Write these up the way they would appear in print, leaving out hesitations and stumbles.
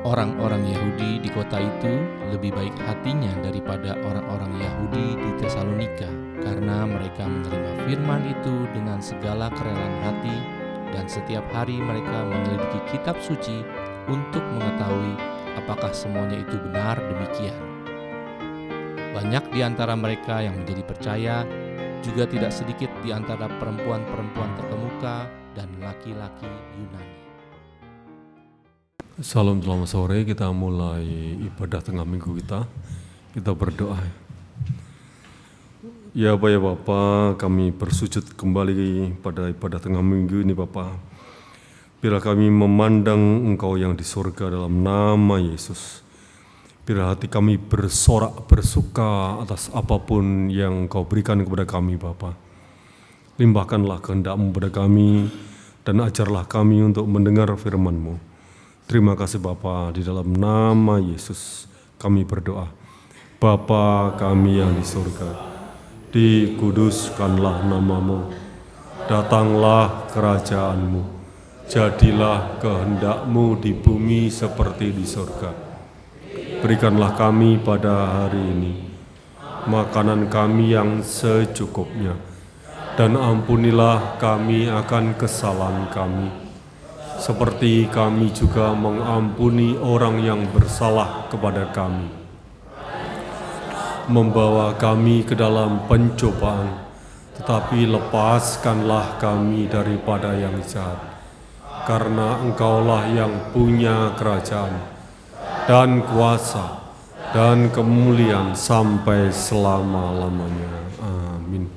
Orang-orang Yahudi di kota itu lebih baik hatinya daripada orang-orang Yahudi di Tesalonika, karena mereka menerima firman itu dengan segala kerelaan hati, dan setiap hari mereka menyelidiki kitab suci untuk mengetahui apakah semuanya itu benar demikian. Banyak di antara mereka yang menjadi percaya, juga tidak sedikit di antara perempuan-perempuan terkemuka dan laki-laki Yunani. Salam, selamat sore. Kita mulai ibadah tengah minggu kita. Kita berdoa. Ya Bapak, kami bersujud kembali pada ibadah tengah minggu ini Bapak. Bila kami memandang Engkau yang di surga dalam nama Yesus. Bila hati kami bersorak bersuka atas apapun yang Engkau berikan kepada kami Bapak. Limpahkanlah kehendak-Mu kepada kami dan ajarlah kami untuk mendengar firman-Mu. Terima kasih Bapa, di dalam nama Yesus kami berdoa. Bapa kami yang di surga, dikuduskanlah nama-Mu, datanglah kerajaan-Mu, jadilah kehendak-Mu di bumi seperti di surga. Berikanlah kami pada hari ini makanan kami yang secukupnya, dan ampunilah kami akan kesalahan kami, seperti kami juga mengampuni orang yang bersalah kepada kami. Membawa kami ke dalam pencobaan, tetapi lepaskanlah kami daripada yang jahat. Karena Engkaulah yang punya kerajaan, dan kuasa, dan kemuliaan sampai selama-lamanya. Amin.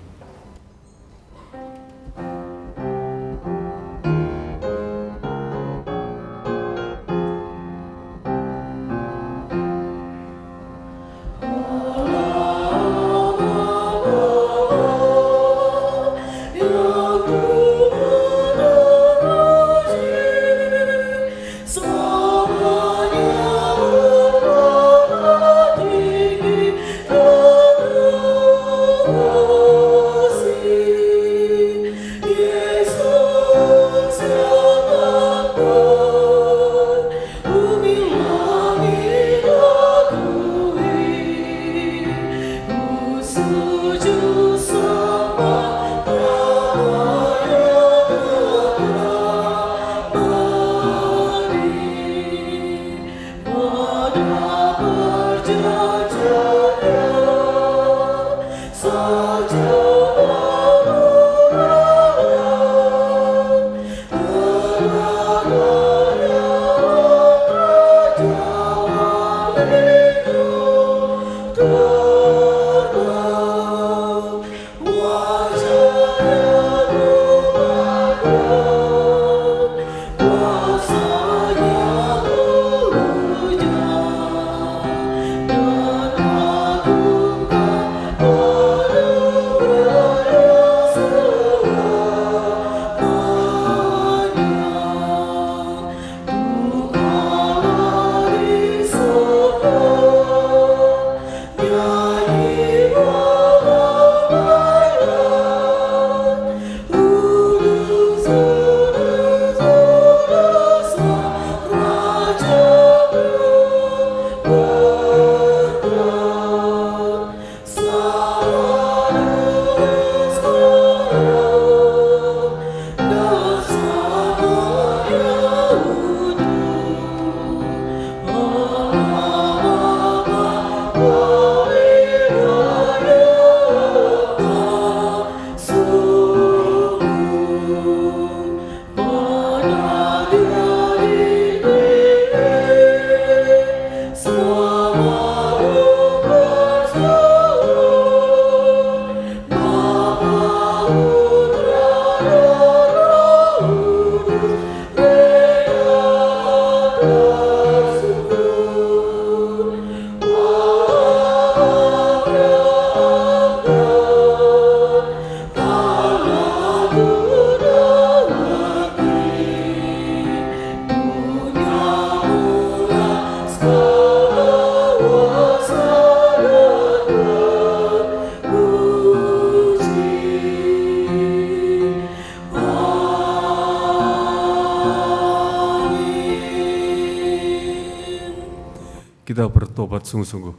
kita bertobat sungguh-sungguh.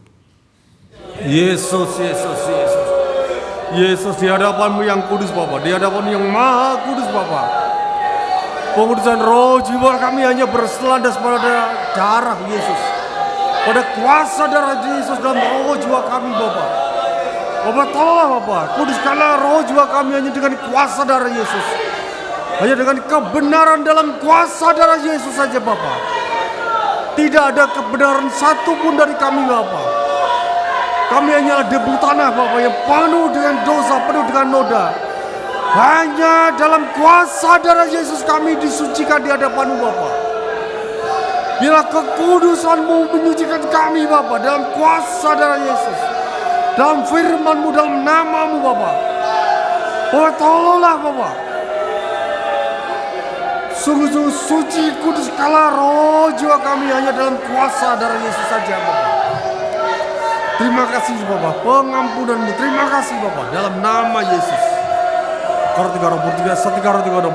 Yesus, Yesus, Yesus. Yesus, di hadapan-Mu yang kudus Bapa, di hadapan yang maha kudus Bapa. Pengudusan roh jiwa kami hanya berselandas pada darah Yesus, pada kuasa darah Yesus dalam roh jiwa kami Bapa. Bapa, tolonglah Bapa, kuduskanlah roh jiwa kami hanya dengan kuasa darah Yesus, hanya dengan kebenaran dalam kuasa darah Yesus saja Bapa. Tidak ada kebenaran satu pun dari kami Bapa. Kami hanyalah debu tanah Bapa yang penuh dengan dosa, penuh dengan noda. Hanya dalam kuasa darah Yesus kami disucikan di hadapan-Mu Bapa. Bila kekudusan-Mu menyucikan kami Bapa dalam kuasa darah Yesus, dalam firman-Mu, dalam nama-Mu Bapa. Oh, tolonglah Bapa. Sungguh-sungguh suci, kudus, kala roh jiwa kami hanya dalam kuasa darah Yesus saja Bapa. Terima kasih Bapa, pengampunan-Mu. Terima kasih Bapa, dalam nama Yesus. Karo tiga roh tiga sadara tiga roh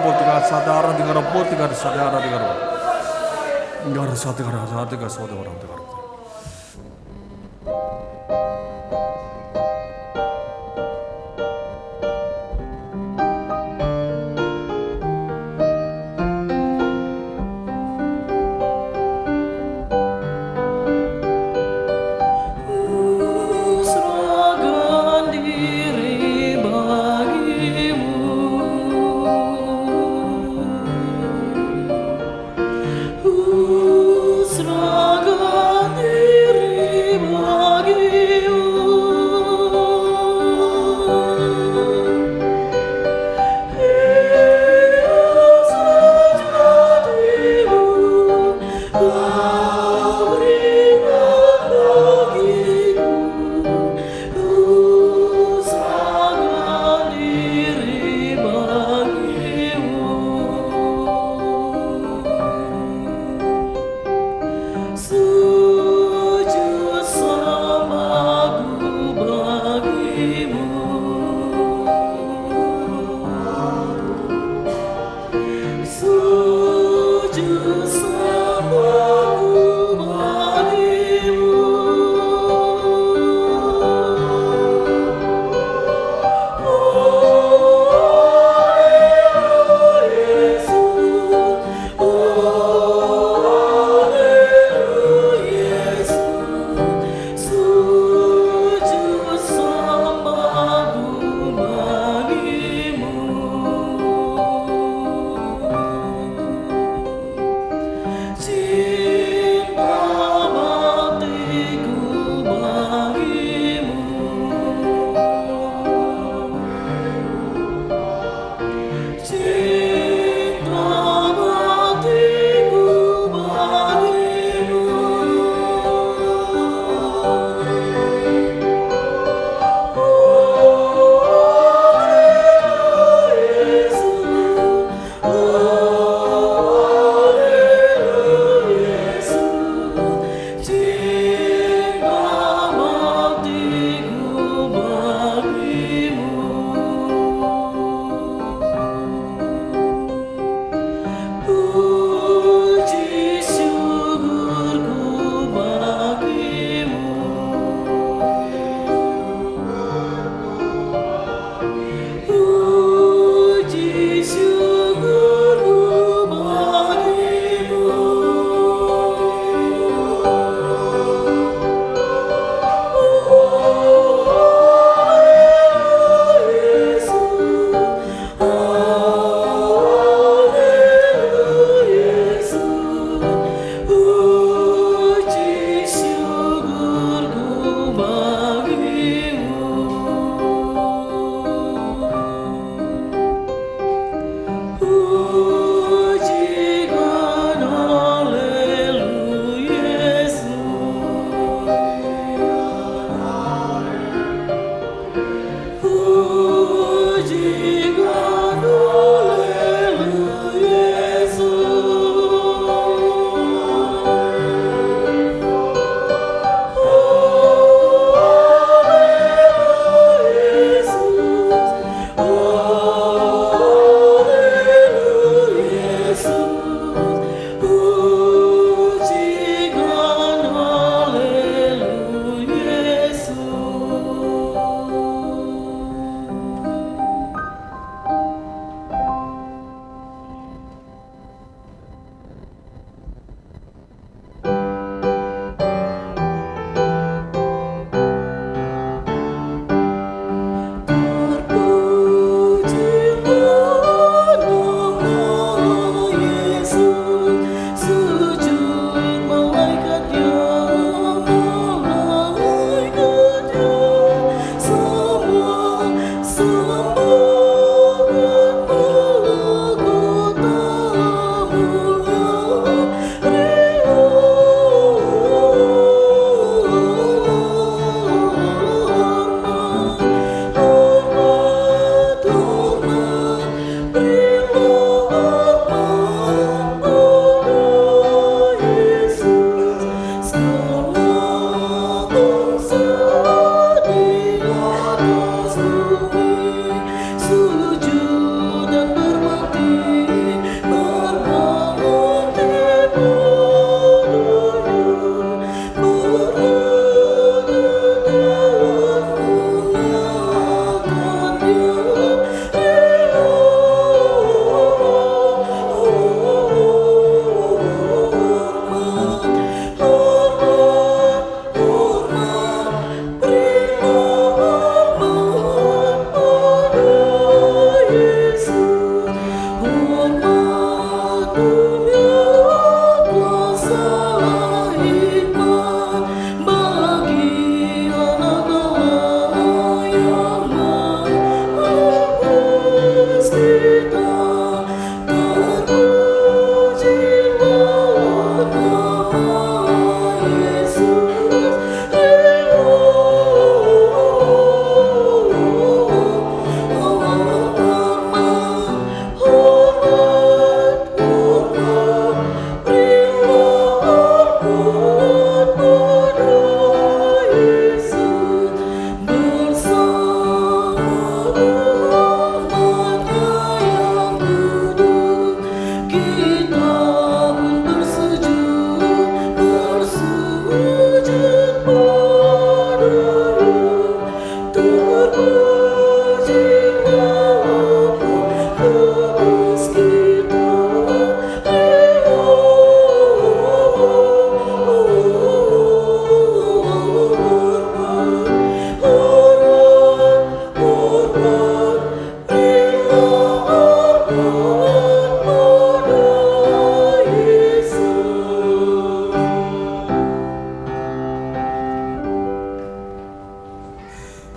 Serahkan diri bagimu.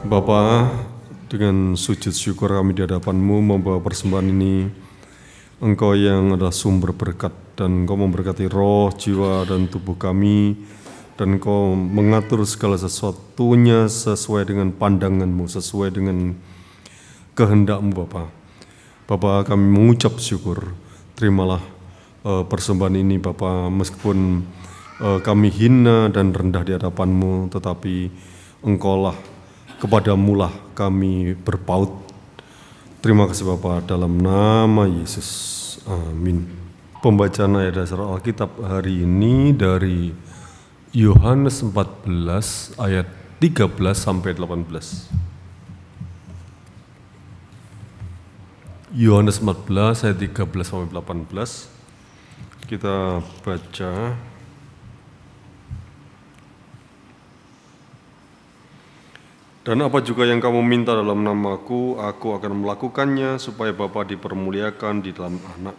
Bapa, dengan sujud syukur kami di hadapan-Mu membawa persembahan ini, Engkau yang adalah sumber berkat, dan Engkau memberkati roh, jiwa, dan tubuh kami, dan Engkau mengatur segala sesuatunya sesuai dengan pandangan-Mu, sesuai dengan kehendak-Mu Bapa. Bapa, kami mengucap syukur, terimalah persembahan ini Bapa, meskipun kami hina dan rendah di hadapan-Mu, tetapi Engkaulah, kepadamu-lah kami berpaut. Terima kasih Bapa, dalam nama Yesus. Amin. Pembacaan ayat dasar Alkitab hari ini dari Yohanes 14 ayat 13 sampai 18. Yohanes 14 ayat 13 sampai 18. Kita baca. Dan apa juga yang kamu minta dalam namaku, aku akan melakukannya supaya Bapa dipermuliakan di dalam Anak.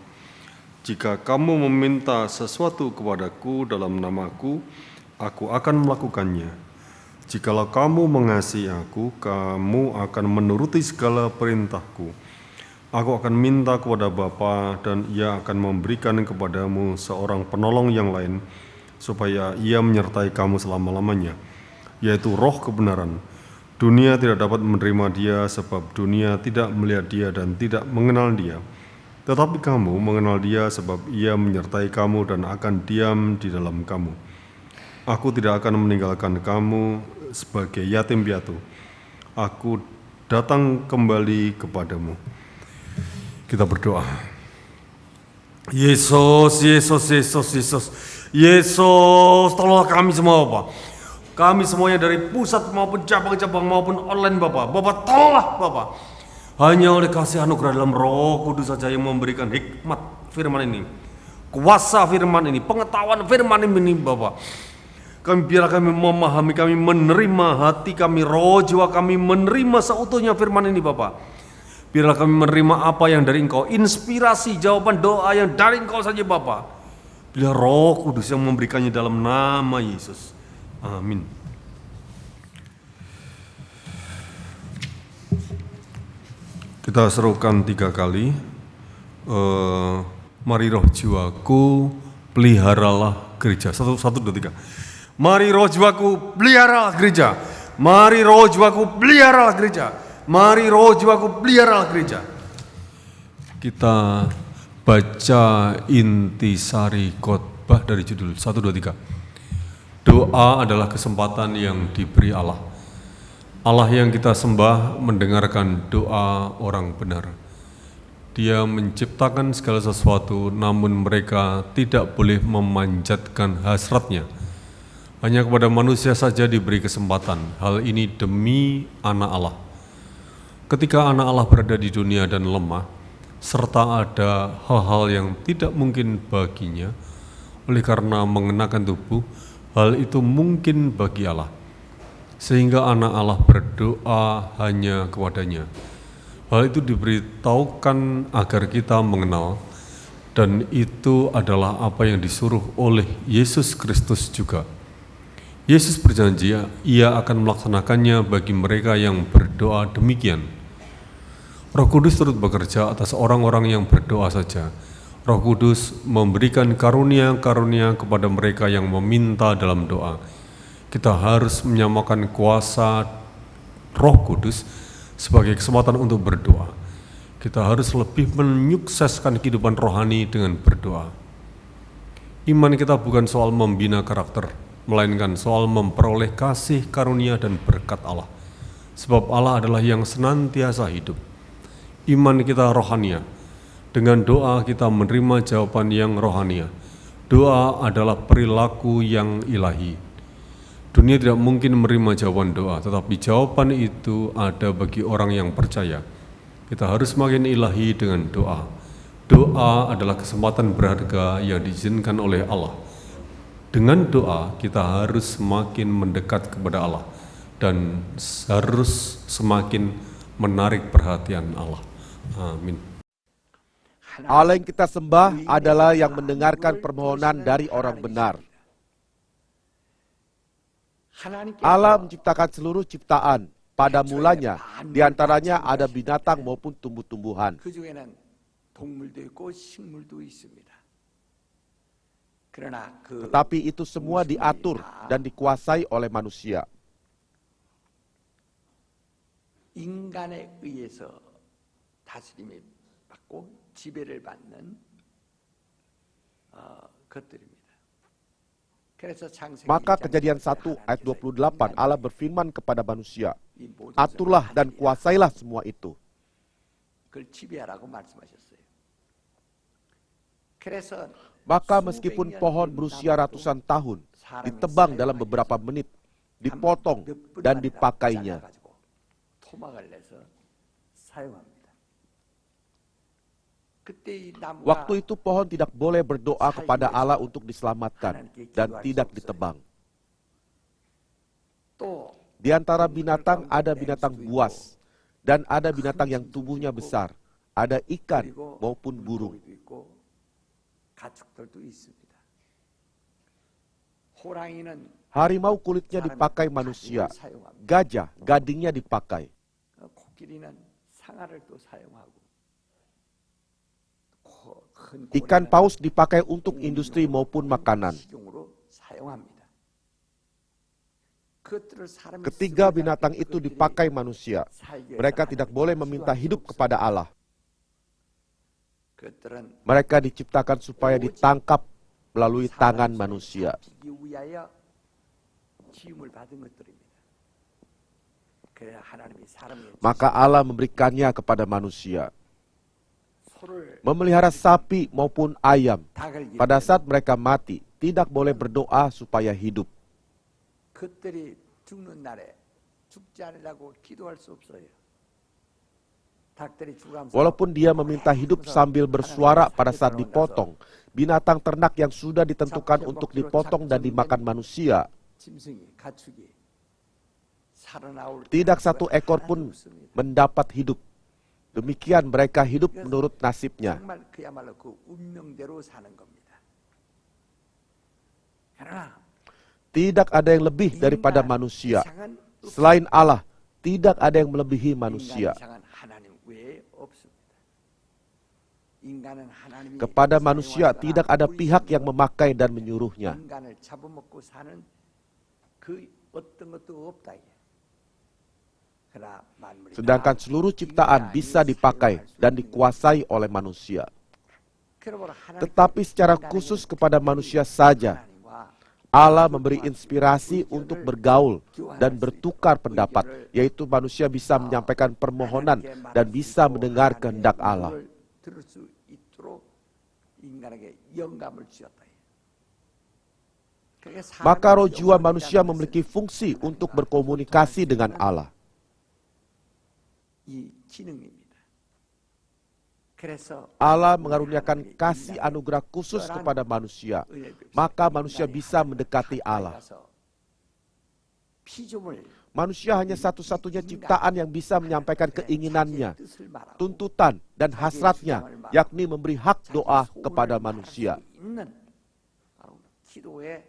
Jika kamu meminta sesuatu kepadaku dalam namaku, aku akan melakukannya. Jikalau kamu mengasihi aku, kamu akan menuruti segala perintahku. Aku akan minta kepada Bapa dan Ia akan memberikan kepadamu seorang penolong yang lain, supaya Ia menyertai kamu selama-lamanya, yaitu Roh kebenaran. Dunia tidak dapat menerima Dia sebab dunia tidak melihat Dia dan tidak mengenal Dia. Tetapi kamu mengenal Dia sebab Ia menyertai kamu dan akan diam di dalam kamu. Aku tidak akan meninggalkan kamu sebagai yatim piatu. Aku datang kembali kepadamu. Kita berdoa. Yesus, Yesus, Yesus, Yesus. Yesus, tolonglah kami semua Bapak. Kami semuanya dari pusat maupun cabang-cabang maupun online Bapak. Bapak tolonglah Bapak. Hanya oleh kasih anugerah dalam Roh Kudus saja yang memberikan hikmat firman ini, kuasa firman ini, pengetahuan firman ini Bapak. Biarlah kami memahami, kami menerima, hati kami, roh jiwa kami menerima seutuhnya firman ini Bapak. Biarlah kami menerima apa yang dari Engkau, inspirasi jawaban doa yang dari Engkau saja Bapak. Biarlah Roh Kudus yang memberikannya dalam nama Yesus. Amin. Kita serukan 3 kali. Mari roh jiwaku, peliharalah gereja. 1, 2, 3. Mari roh jiwaku, peliharalah gereja. Mari roh jiwaku, peliharalah gereja. Mari roh jiwaku, peliharalah gereja. Kita baca intisari khotbah dari judul 1, 2, 3. Doa adalah kesempatan yang diberi Allah. Allah yang kita sembah mendengarkan doa orang benar. Dia menciptakan segala sesuatu, namun mereka tidak boleh memanjatkan hasratnya. Hanya kepada manusia saja diberi kesempatan. Hal ini demi anak Allah. Ketika anak Allah berada di dunia dan lemah, serta ada hal-hal yang tidak mungkin baginya, oleh karena mengenakan tubuh, hal itu mungkin bagi Allah, sehingga anak Allah berdoa hanya kepadanya. Hal itu diberitahukan agar kita mengenal, dan itu adalah apa yang disuruh oleh Yesus Kristus juga. Yesus berjanji Ia akan melaksanakannya bagi mereka yang berdoa demikian. Roh Kudus turut bekerja atas orang-orang yang berdoa saja. Roh Kudus memberikan karunia-karunia kepada mereka yang meminta dalam doa. Kita harus menyamakan kuasa Roh Kudus sebagai kesempatan untuk berdoa. Kita harus lebih menyukseskan kehidupan rohani dengan berdoa. Iman kita bukan soal membina karakter, melainkan soal memperoleh kasih, karunia, dan berkat Allah. Sebab Allah adalah yang senantiasa hidup. Iman kita rohania. Dengan doa kita menerima jawaban yang rohania. Doa adalah perilaku yang ilahi. Dunia tidak mungkin menerima jawaban doa, tetapi jawaban itu ada bagi orang yang percaya. Kita harus semakin ilahi dengan doa. Doa adalah kesempatan berharga yang diizinkan oleh Allah. Dengan doa kita harus semakin mendekat kepada Allah dan harus semakin menarik perhatian Allah. Amin. Allah yang kita sembah adalah yang mendengarkan permohonan dari orang benar. Allah menciptakan seluruh ciptaan pada mulanya, di antaranya ada binatang maupun tumbuh-tumbuhan. 그 중에는 동물도 있고 식물도 있습니다. 그러나 그 Tetapi itu semua diatur dan dikuasai oleh manusia. 인간에 의해서 다스림이 받고 지배를 받는 것들입니다. 그래서 창세기 Maka 1장 Kejadian 1 하나님께서 ayat 28 Allah berfirman kepada manusia, 이 모든 aturlah 것을 dan kuasailah semua itu. 그걸 지배하라고 말씀하셨어요. 그래서 Maka meskipun pohon berusia ratusan tahun ditebang dalam beberapa menit, dipotong dan dipakainya. 토막을 내서 사용합니다. 그때 이 나무가 Waktu itu pohon tidak boleh berdoa kepada Allah untuk diselamatkan dan tidak ditebang. 또 Di antara binatang ada binatang buas dan ada binatang yang tubuhnya besar, ada ikan 그리고 maupun burung. 물고기도 있고 가축들도 있습니다. 호랑이는 Harimau kulitnya dipakai manusia, gajah gadingnya dipakai. 코끼리는 상아를 또 사용하고 큰 Ikan 고래는 paus dipakai untuk industri maupun makanan. 식용으로 사용합니다. 그것들을 사람이 Ketiga 쓰고 binatang 나면 itu 그것들이 dipakai manusia. 살기 Mereka 위해서 tidak 하나님께 boleh meminta 기도할 hidup 수 kepada 없어요. Allah. 그것들은 Mereka diciptakan supaya ditangkap melalui tangan manusia. 잡히기 위하여 지음을 받은 것들입니다. 그래야 하나님이 사람을 Maka Allah memberikannya kepada manusia. 소를 Memelihara sapi maupun ayam. 닭을 Pada 기르면 saat mereka mati, tidak boleh berdoa supaya hidup. 그들이 죽는 날에 죽지 않으라고 기도할 수 없어요. 닭들이 죽으면서 Walaupun dia meminta hidup sambil bersuara pada saat dipotong, binatang ternak yang sudah ditentukan untuk dipotong dan dimakan manusia, 짐승이 가축이 살아나올 tidak 때 satu ekor pun mendapat hidup. Demikian mereka hidup menurut nasibnya. 정말 그야말로 그 운명대로 사는 겁니다. 그러나 Tidak ada yang lebih daripada 인간 manusia. 이상은 없습니다. Selain Allah, tidak ada yang melebihi 인간 manusia. 이상은 하나님 외에 없습니다. 인간은 하나님이 Kepada manusia 사용하거나 tidak ada 우리 pihak yang 힘으로 memakai dan menyuruhnya. 인간을 잡아먹고 사는 그 어떤 것도 없다. 이게. 그러나 만물이 Sedangkan 다 seluruh ciptaan bisa dipakai dan dikuasai oleh manusia. 그러므로 하나님께서 Tetapi secara 인간에게 khusus kepada manusia saja, 하나님과 Allah memberi inspirasi untuk bergaul dan bertukar pendapat, yaitu manusia bisa menyampaikan permohonan dan bisa mendengar kehendak Allah. 하나님의 들을 수 있도록 인간에게 영감을 주셨다. 그러니까 Maka roh 사람의 jiwa 영감이라는 manusia 것은 memiliki fungsi untuk berkomunikasi dengan Allah. 이 기능입니다. 그래서 Allah mengaruniakan kasih anugerah khusus kepada manusia, maka manusia bisa mendekati Allah. 피조물 Manusia hanya satu-satunya ciptaan yang bisa menyampaikan keinginannya, tuntutan, dan hasratnya, yakni memberi hak doa kepada manusia. 있는 바로 기도의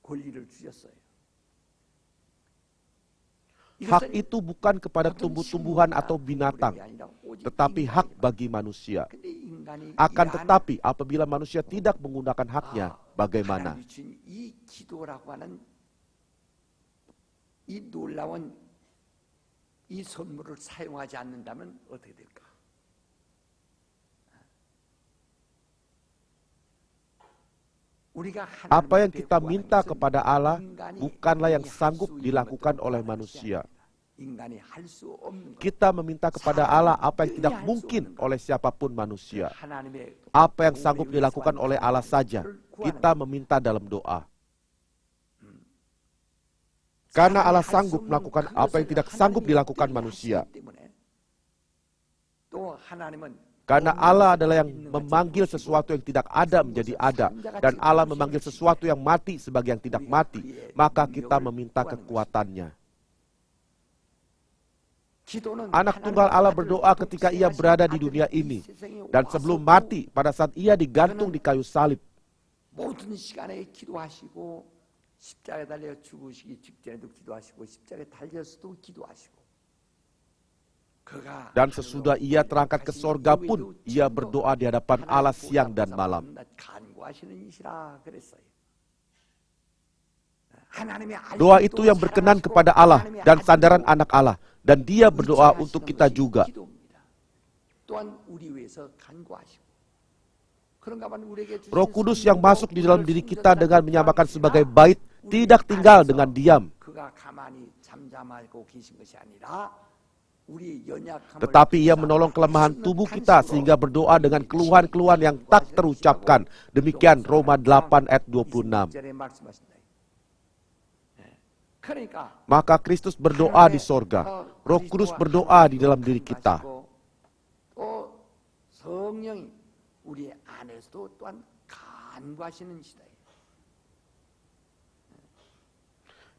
권리를 주셨어요. Hak itu bukan kepada tumbuh-tumbuhan atau binatang, tetapi hak bagi manusia. Akan tetapi apabila manusia tidak menggunakan haknya, bagaimana? 하나님이 주신 이 기도라고 하는 이 놀라운 이 선물을 사용하지 않는다면 어떻게 될까? Apa yang kita minta kepada Allah bukanlah yang sanggup dilakukan oleh manusia. Kita meminta kepada Allah apa yang tidak mungkin oleh siapapun manusia. Apa yang sanggup dilakukan oleh Allah saja, kita meminta dalam doa. Karena Allah sanggup melakukan apa yang tidak sanggup dilakukan manusia. Karena Allah adalah yang memanggil sesuatu yang tidak ada menjadi ada. Dan Allah memanggil sesuatu yang mati sebagai yang tidak mati. Maka kita meminta kekuatannya. Anak tunggal Allah berdoa ketika ia berada di dunia ini. Dan sebelum mati, pada saat ia digantung di kayu salib. 십자가에 달려 죽으시기 직전에도 기도하시고 십자가에 달려서도 기도하시고 그가 Dan sesudah ia terangkat ke sorga pun, ia berdoa di hadapan Allah siang dan malam. 간구하시는 이시라 그랬어요. Doa itu yang berkenan kepada Allah dan sandaran anak Allah. Dan dia berdoa untuk kita juga. Roh Kudus yang masuk di dalam diri kita dengan menyamakan sebagai bait tidak tinggal dengan diam. Tetapi ia menolong kelemahan tubuh kita sehingga berdoa dengan keluhan-keluhan yang tak terucapkan. Demikian Roma 8 ayat 26. Maka Kristus berdoa di sorga. Roh Kudus berdoa di dalam diri kita. 우리 안에서도 또한 간구하시는 시대예요.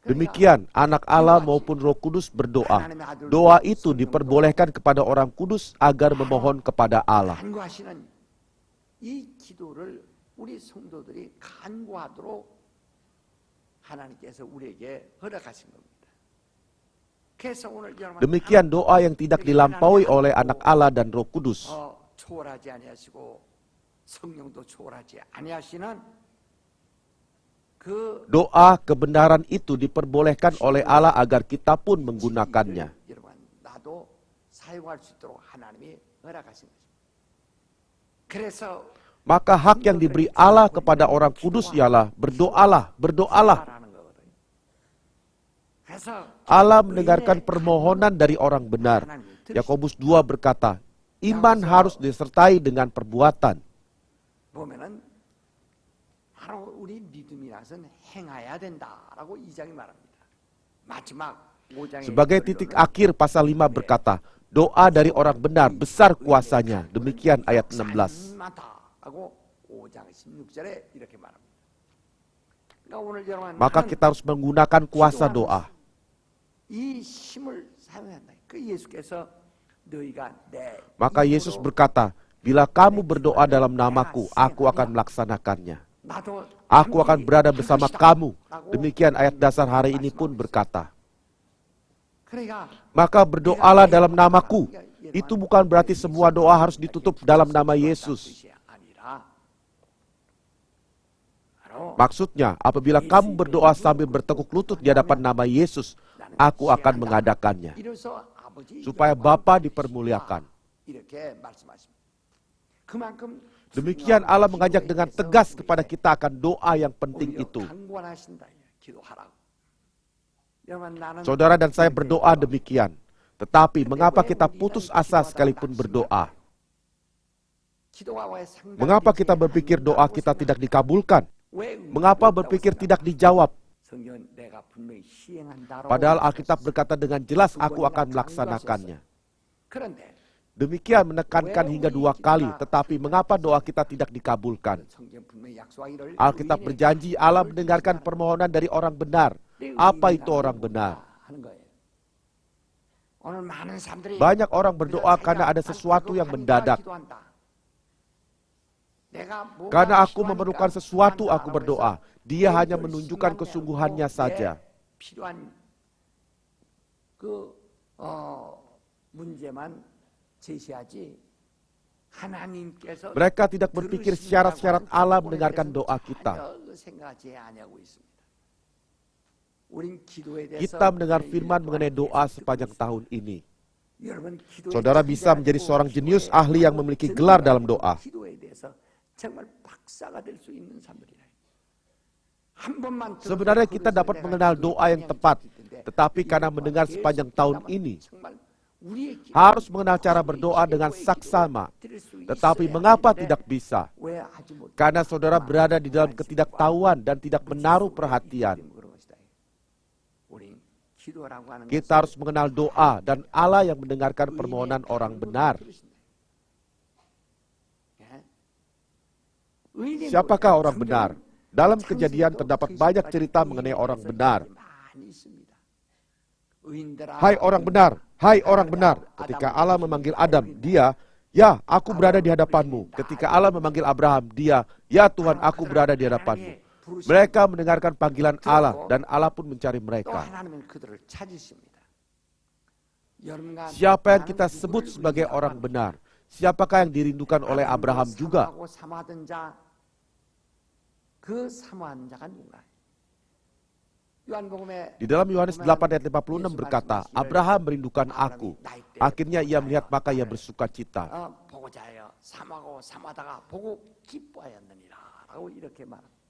Demikian anak Allah maupun Roh Kudus berdoa. Doa itu diperbolehkan kepada orang kudus agar memohon kepada Allah. 간구하시는 이 기도를 우리 성도들이 간구하도록 하나님께서 우리에게 허락하신 겁니다. 그래서 오늘 여러분 Demikian doa yang tidak dilampaui oleh anak Allah dan Roh Kudus. 초월하지 아니하시고 성령도 초월하지 아니하시는 그 Doa kebenaran itu diperbolehkan oleh Allah agar kita pun menggunakannya. 여러분 나도 사용할 수 있도록 하나님이 허락하신 거죠. 그래서 Maka hak yang diberi Allah kepada orang kudus ialah berdoalah, berdoalah. Allah mendengarkan permohonan dari orang benar. Yakobus 2 berkata, iman harus disertai dengan perbuatan. 보면은 바로 우리 믿음이라서는 행해야 된다라고 2장이 말합니다. 마지막 5장에 Sebagai titik akhir pasal 5 berkata, doa dari orang benar besar kuasanya. Demikian ayat 16. 하고 5장 16절에 이렇게 말합니다. 그러니까 오늘 여러분 Maka kita harus menggunakan kuasa doa. 이 힘을 사용한다. 그 예수께서 너희가 내 Maka Yesus berkata, bila kamu berdoa dalam namaku, aku akan melaksanakannya. Aku akan berada bersama kamu. Demikian ayat dasar hari ini pun berkata. Maka berdoalah dalam namaku. Itu bukan berarti semua doa harus ditutup dalam nama Yesus. Maksudnya, apabila kamu berdoa sambil bertekuk lutut di hadapan nama Yesus, aku akan mengadakannya. Supaya Bapa dipermuliakan. Demikian Allah mengajak dengan tegas kepada kita akan doa yang penting itu. Saudara dan saya berdoa demikian. Tetapi mengapa kita putus asa sekalipun berdoa? Mengapa kita berpikir doa kita tidak dikabulkan? Mengapa berpikir tidak dijawab? Padahal Alkitab berkata dengan jelas, aku akan melaksanakannya. Demikian menekankan hingga 2 kali, tetapi mengapa doa kita tidak dikabulkan? Alkitab berjanji Allah mendengarkan permohonan dari orang benar. Apa itu orang benar? Banyak orang berdoa karena ada sesuatu yang mendadak. Karena aku memerlukan sesuatu, aku berdoa. Dia hanya menunjukkan kesungguhannya saja. Mereka tidak berpikir syarat-syarat Allah mendengarkan doa kita. Kita mendengar firman mengenai doa sepanjang tahun ini. Saudara bisa menjadi seorang jenius ahli yang memiliki gelar dalam doa. Sebenarnya kita dapat mengenal doa yang tepat, tetapi karena mendengar sepanjang tahun ini, harus mengenal cara berdoa dengan saksama. Tetapi mengapa tidak bisa? Karena saudara berada di dalam ketidaktahuan dan tidak menaruh perhatian. Kita harus mengenal doa dan Allah yang mendengarkan permohonan orang benar. Siapakah orang benar? Dalam Kejadian terdapat banyak cerita mengenai orang benar. Hai orang benar, hai orang benar. Ketika Allah memanggil Adam, dia, ya aku berada di hadapanmu. Ketika Allah memanggil Abraham, dia, ya Tuhan aku berada di hadapanmu. Mereka mendengarkan panggilan Allah dan Allah pun mencari 또 mereka. 하나님은 그들을 찾으십니다. Siapa yang kita sebut sebagai orang benar? Siapakah yang dirindukan oleh Abraham juga? 사모하던 자, 그 사모한 자가 누가? Di dalam Yohanes 8 ayat 56 berkata, Abraham merindukan aku. Akhirnya ia melihat maka ia bersuka cita. 보고자여 사모하고 사모하다가 보고 기뻐하였느니라라고 이렇게 말합니다.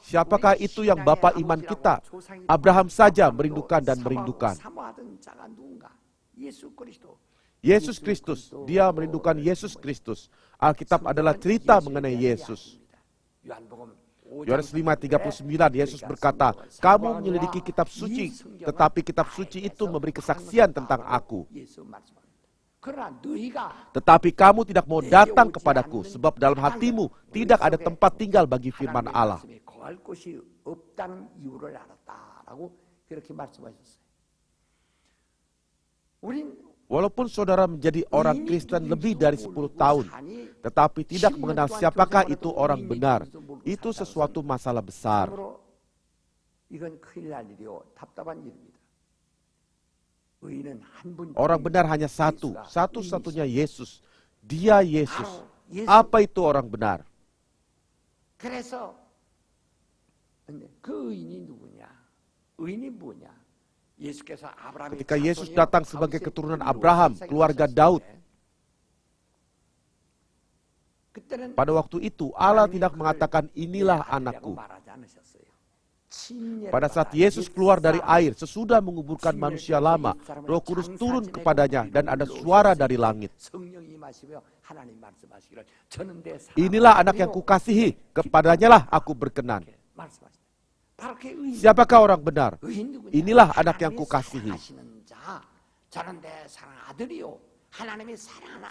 Siapakah itu yang bapa iman kita? Abraham saja merindukan dan merindukan. Yesus Kristus, dia merindukan Yesus Kristus. Alkitab adalah cerita mengenai Yesus. Yohanes 5:39, Yesus berkata, kamu menyelidiki kitab suci, tetapi kitab suci itu memberi kesaksian tentang aku. Tetapi kamu tidak mau datang kepadaku, sebab dalam hatimu tidak ada tempat tinggal bagi firman Allah. Walaupun saudara menjadi orang Kristen lebih dari 10 tahun, tetapi tidak mengenal siapakah itu orang benar, itu sesuatu masalah besar. Orang benar hanya satu, satu-satunya Yesus. Dia Yesus. Apa itu orang benar? Ketika Yesus datang sebagai keturunan Abraham, keluarga Daud, pada waktu itu Allah tidak mengatakan inilah anakku. Pada saat Yesus keluar dari air, sesudah menguburkan manusia lama, Roh Kudus turun kepadanya dan ada suara dari langit. Inilah anak yang kukasihi, kepadanya lah aku berkenan. Siapakah orang benar? Inilah anak yang kukasihi.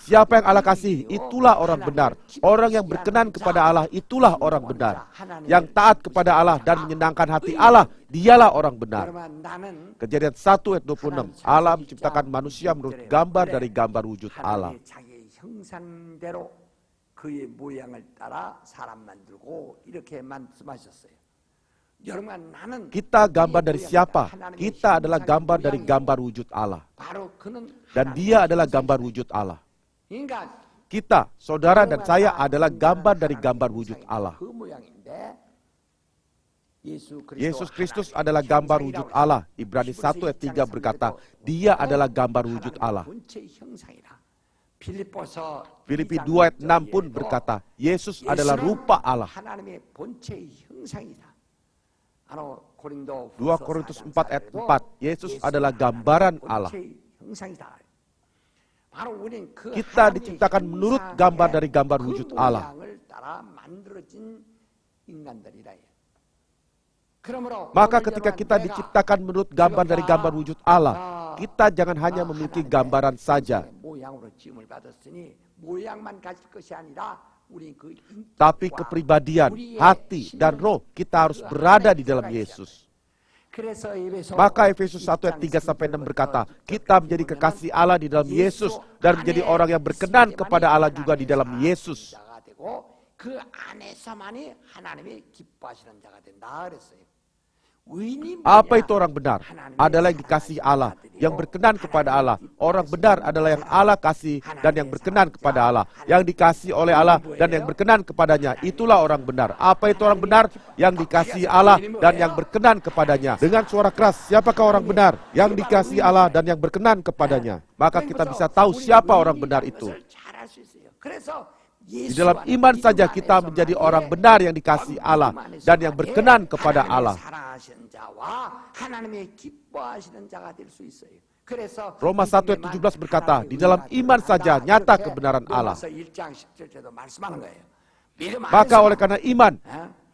Siapa yang Allah kasihi, itulah orang benar. Orang yang berkenan kepada Allah, itulah orang benar. Yang taat kepada Allah dan menyenangkan hati Allah, dialah orang benar. Kejadian 1 ayat 26, Allah menciptakan manusia menurut gambar dari gambar wujud Allah. Kita gambar dari siapa? Kita adalah gambar dari gambar wujud Allah. Dan dia adalah gambar wujud Allah. Kita, saudara dan saya adalah gambar dari gambar wujud Allah. Yesus Kristus adalah gambar wujud Allah. Ibrani 1 ayat 3 berkata, dia adalah gambar wujud Allah. Filipi 2 ayat 6 pun berkata, Yesus adalah rupa Allah. 2 Korintus 4 ayat 4, Yesus adalah gambaran Allah. Kita diciptakan menurut gambar dari gambar wujud Allah. Maka ketika kita diciptakan menurut gambar dari gambar wujud Allah, kita jangan hanya memiliki gambaran saja, tapi kepribadian, hati, dan roh kita harus berada di dalam Yesus. Maka Efesus 1 ayat 3-6 berkata, kita menjadi kekasih Allah di dalam Yesus dan menjadi orang yang berkenan kepada Allah juga di dalam Yesus. Apa itu orang benar? Adalah yang dikasihi Allah, yang berkenan kepada Allah. Orang benar adalah yang Allah kasih dan yang berkenan kepada Allah. Yang dikasihi oleh Allah dan yang berkenan kepadanya, itulah orang benar. Apa itu orang benar? Yang dikasihi Allah dan yang berkenan kepadanya. Dengan suara keras, siapakah orang benar? Yang dikasihi Allah dan yang berkenan kepadanya. Maka kita bisa tahu siapa orang benar itu. Di dalam iman saja kita menjadi orang benar yang dikasihi Allah dan yang berkenan kepada Allah. Roma 1 ayat 17 berkata, di dalam iman saja nyata kebenaran Allah. Maka oleh karena iman,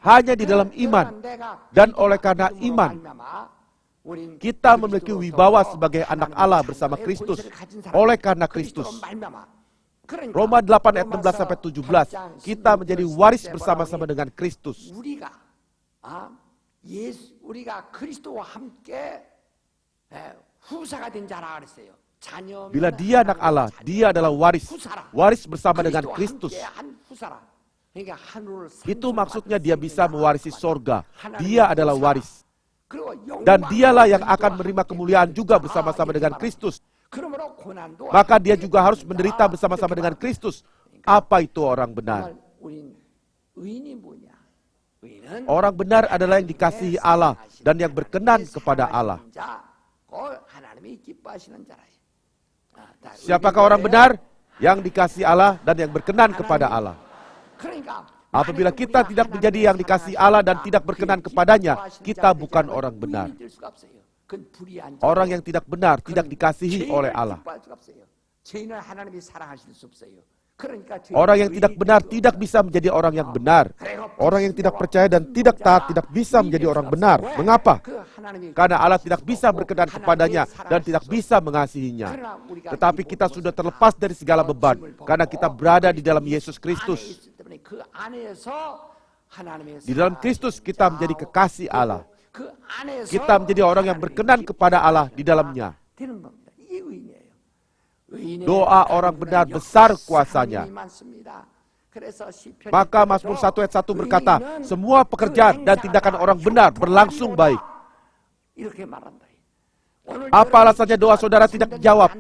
hanya di dalam iman, dan oleh karena iman, kita memiliki wibawa sebagai anak Allah bersama Kristus, oleh karena Kristus. Roma 8 ayat 16-17, kita menjadi waris bersama-sama dengan Kristus. Bila dia anak Allah, dia adalah waris bersama dengan Kristus. 그러니까 하늘을 Itu 상속받을 maksudnya 수 dia 있는 bisa mewarisi 자가. sorga. 하나님의 Dia adalah 보좌. waris. 그리고 Dan 영광과 dialah yang 권위와 akan menerima 함께 kemuliaan juga 누리는 bersama-sama 자가 dengan 이렇게 Kristus. 말합니다. 그러므로 고난도 Maka dia 함께 juga harus 누리는 menderita 자가 bersama-sama 이렇게 dengan 말합니다. Kristus. Apa itu orang benar? 정말 우린 의인이 뭐냐? 의인은 Orang benar adalah yang dikasihi Allah dan yang berkenan kepada Allah. 하나님이 기뻐하시는 자라요. Siapakah orang benar? Yang dikasihi Allah dan yang berkenan kepada Allah. Apabila kita tidak menjadi yang dikasihi Allah dan tidak berkenan kepadanya, kita bukan orang benar. Orang yang tidak benar tidak dikasihi oleh Allah. Orang yang tidak benar tidak bisa menjadi orang yang benar. Orang yang tidak percaya dan tidak taat tidak bisa menjadi orang benar. Mengapa? Karena Allah tidak bisa berkenan kepadanya dan tidak bisa mengasihinya. Tetapi kita sudah terlepas dari segala beban karena kita berada di dalam Yesus Kristus. Di dalam Kristus kita menjadi kekasih Allah. Kita menjadi orang yang berkenan kepada Allah di dalamnya. Doa orang benar besar kuasanya. Maka Mazmur 1 ayat 1 berkata, semua pekerjaan dan tindakan orang benar berlangsung baik. Apa alasannya doa saudara tidak dijawab?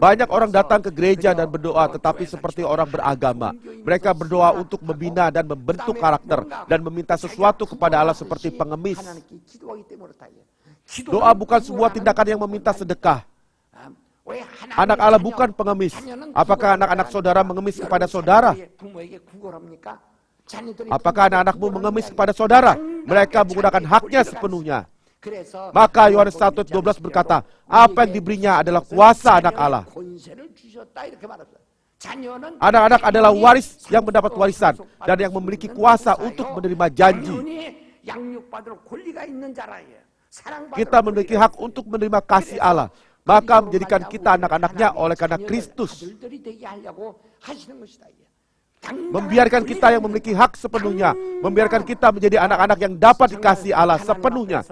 Banyak orang datang ke gereja dan berdoa tetapi seperti orang beragama. Mereka berdoa untuk membina dan membentuk karakter dan meminta sesuatu kepada Allah seperti pengemis. Doa bukan sebuah tindakan yang meminta sedekah. Anak Allah bukan pengemis. Apakah anak-anak saudara mengemis kepada saudara? Apakah anak-anakmu mengemis kepada saudara? Mereka menggunakan haknya sepenuhnya. Maka Yohanes 1:12 berkata, apa yang diberinya adalah kuasa anak Allah. Anak-anak adalah waris yang mendapat warisan dan yang memiliki kuasa untuk menerima janji. Kita memiliki hak untuk menerima kasih Allah. Maka menjadikan kita anak-anaknya oleh karena Kristus. Membiarkan kita yang memiliki hak sepenuhnya. Membiarkan kita menjadi anak-anak yang dapat dikasihi Allah sepenuhnya.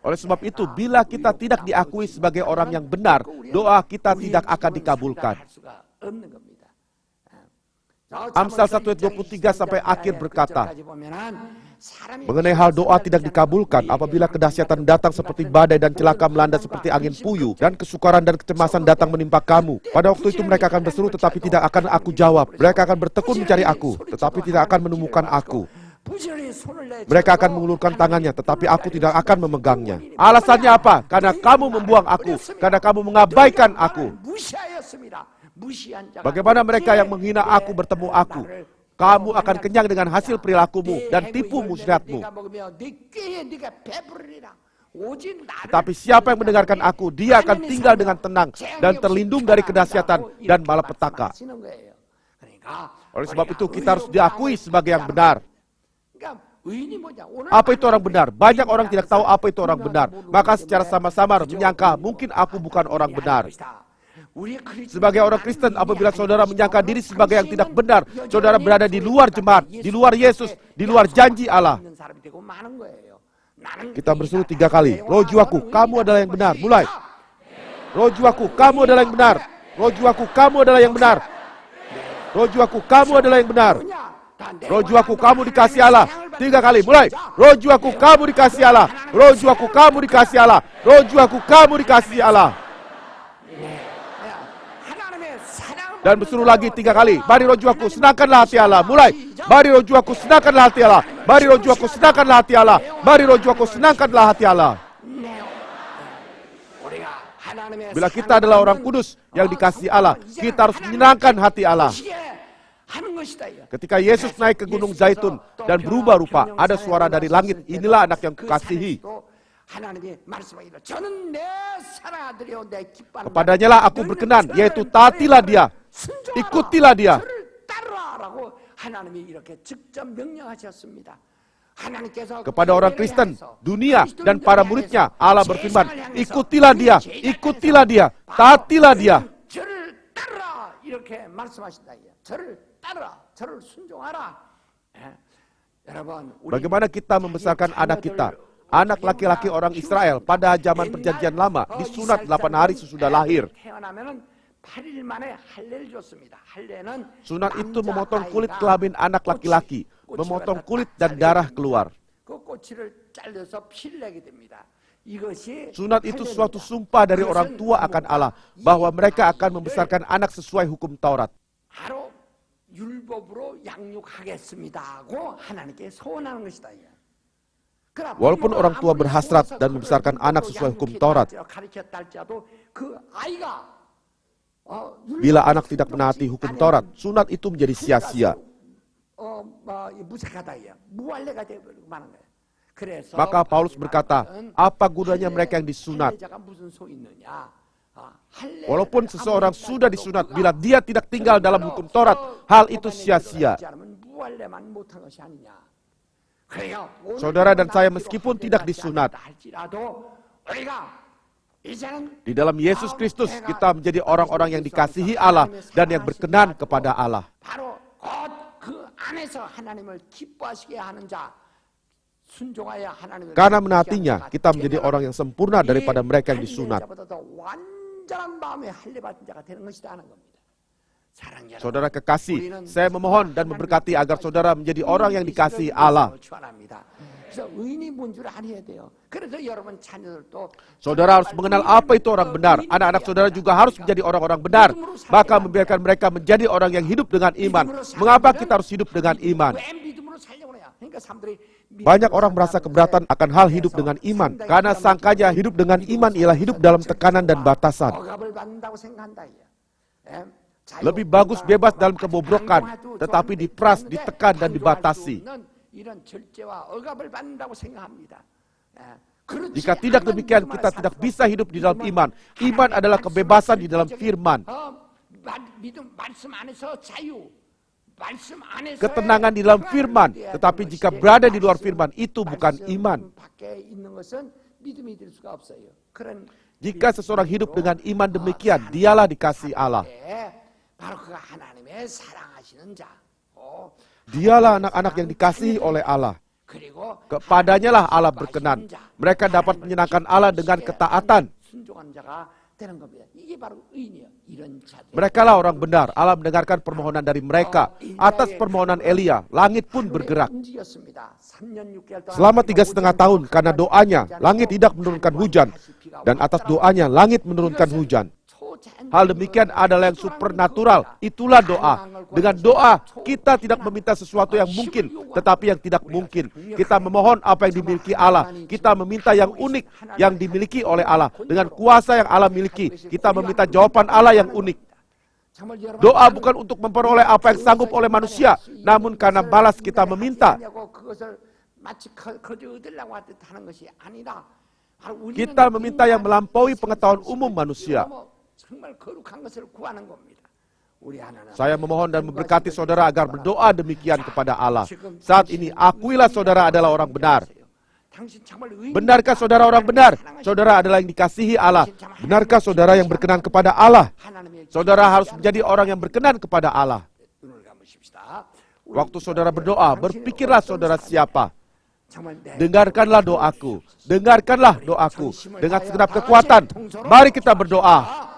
Oleh sebab itu, bila kita tidak diakui sebagai orang yang benar, doa kita tidak akan dikabulkan. Amsal 1:23 sampai akhir berkata, mengenai hal doa tidak dikabulkan apabila kedahsyatan datang seperti badai dan celaka melanda seperti angin puyuh dan kesukaran dan kecemasan datang menimpa kamu. Pada waktu itu mereka akan berseru tetapi tidak akan aku jawab. Mereka akan bertekun mencari aku tetapi tidak akan menemukan aku. Mereka akan mengulurkan tangannya tetapi aku tidak akan memegangnya. Alasannya apa? Karena kamu membuang aku, karena kamu mengabaikan aku. Bagaimana mereka yang menghina aku bertemu aku? Kamu akan kenyang dengan hasil perilakumu dan tipu muslihatmu. Tetapi siapa yang mendengarkan aku, dia akan tinggal dengan tenang dan terlindung dari kedahsyatan dan malapetaka. Oleh sebab itu kita harus diakui sebagai yang benar. Apa itu orang benar? Banyak orang tidak tahu apa itu orang benar. Maka secara samar-samar menyangka mungkin aku bukan orang benar. Sebagai orang Kristen, apabila saudara menyangka diri sebagai yang tidak benar, saudara berada di luar jemaat, di luar Yesus, di luar janji Allah. Kita berseru 3 kali. Roh jiwaku, kamu adalah yang benar. Mulai. Roh jiwaku, kamu adalah yang benar. Roh jiwaku, kamu adalah yang benar. Roh jiwaku, kamu adalah yang benar. Roh jiwaku, kamu dikasih Allah. 3 kali. Mulai. Roh jiwaku, kamu dikasih Allah. Roh jiwaku, kamu dikasih Allah. Roh jiwaku, kamu dikasih Allah. Dan berseru lagi 3 kali. Mari roh jiwaku, senangkanlah hati Allah. Mulai. Mari roh jiwaku, senangkanlah hati Allah. Mari roh jiwaku, senangkanlah hati Allah. Mari roh jiwaku, senangkanlah hati Allah. Bila kita adalah orang kudus yang dikasihi Allah, kita harus menyenangkan hati Allah. Ketika Yesus naik ke Gunung Zaitun dan berubah rupa, ada suara dari langit, inilah anak yang kukasihi. Kepadanya lah aku berkenan, yaitu taatilah dia, ikutilah dia. Kepada orang Kristen, dunia dan para muridnya, Allah berfirman, ikutilah dia, taatilah dia. Bagaimana kita membesarkan anak kita? Anak laki-laki orang Israel pada zaman perjanjian lama disunat 8 hari sesudah lahir. Sunat itu memotong kulit kelamin anak laki-laki, memotong kulit dan darah keluar. Sunat itu suatu sumpah dari orang tua akan Allah bahwa mereka akan membesarkan anak sesuai hukum Taurat. Walaupun orang tua berhasrat dan membesarkan anak sesuai hukum Taurat, bila anak tidak menaati hukum Taurat, sunat itu menjadi sia-sia. Maka Paulus berkata, apa gunanya mereka yang disunat? Walaupun seseorang sudah disunat, bila dia tidak tinggal dalam hukum Taurat, hal itu sia-sia. Saudara dan saya meskipun tidak disunat, di dalam Yesus Kristus kita menjadi orang-orang yang dikasihi Allah dan yang berkenan kepada Allah. Karena menaatinya, kita menjadi orang yang sempurna daripada mereka yang disunat. Saudara kekasih, saya memohon dan memberkati agar saudara menjadi orang yang dikasihi Allah. Saudara harus mengenal apa itu orang benar. Anak-anak saudara juga harus menjadi orang-orang benar. Maka membiarkan mereka menjadi orang yang hidup dengan iman. Mengapa kita harus hidup dengan iman? Banyak orang merasa keberatan akan hal hidup dengan iman, karena sangkanya hidup dengan iman ialah hidup dalam tekanan dan batasan. Lebih bagus bebas dalam kebobrokan, tetapi diperas, ditekan, dan dibatasi. Jika tidak demikian, kita tidak bisa hidup di dalam iman. Iman adalah kebebasan di dalam firman. Ketenangan di dalam firman, tetapi jika berada di luar firman, itu bukan iman. Jika seseorang hidup dengan iman demikian, dialah dikasihi Allah. Dialah anak-anak yang dikasihi oleh Allah. Kepadanya lah Allah berkenan. Mereka dapat menyenangkan Allah dengan ketaatan. Mereka lah orang benar. Allah mendengarkan permohonan dari mereka. Atas permohonan Elia, langit pun bergerak. Selama 3,5 tahun, karena doanya, langit tidak menurunkan hujan. Dan atas doanya, langit menurunkan hujan. Hal demikian adalah yang supernatural. Itulah doa. Dengan doa, kita tidak meminta sesuatu yang mungkin, tetapi yang tidak mungkin. Kita memohon apa yang dimiliki Allah. Kita meminta yang unik yang dimiliki oleh Allah. Dengan kuasa yang Allah miliki, kita meminta jawaban Allah yang unik. Doa bukan untuk memperoleh apa yang sanggup oleh manusia, namun karena balas kita meminta. Kita meminta yang melampaui pengetahuan umum manusia. Saya memohon dan memberkati saudara agar berdoa demikian kepada Allah. Saat ini, akuilah saudara adalah orang benar. Benarkah saudara orang benar? Saudara adalah yang dikasihi Allah. Benarkah saudara yang berkenan kepada Allah? Saudara harus menjadi orang yang berkenan kepada Allah. Waktu saudara berdoa, berpikirlah saudara siapa. Dengarkanlah doaku. Dengarkanlah doaku. Dengan segenap kekuatan, mari kita berdoa.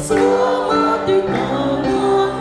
Selamat di tanah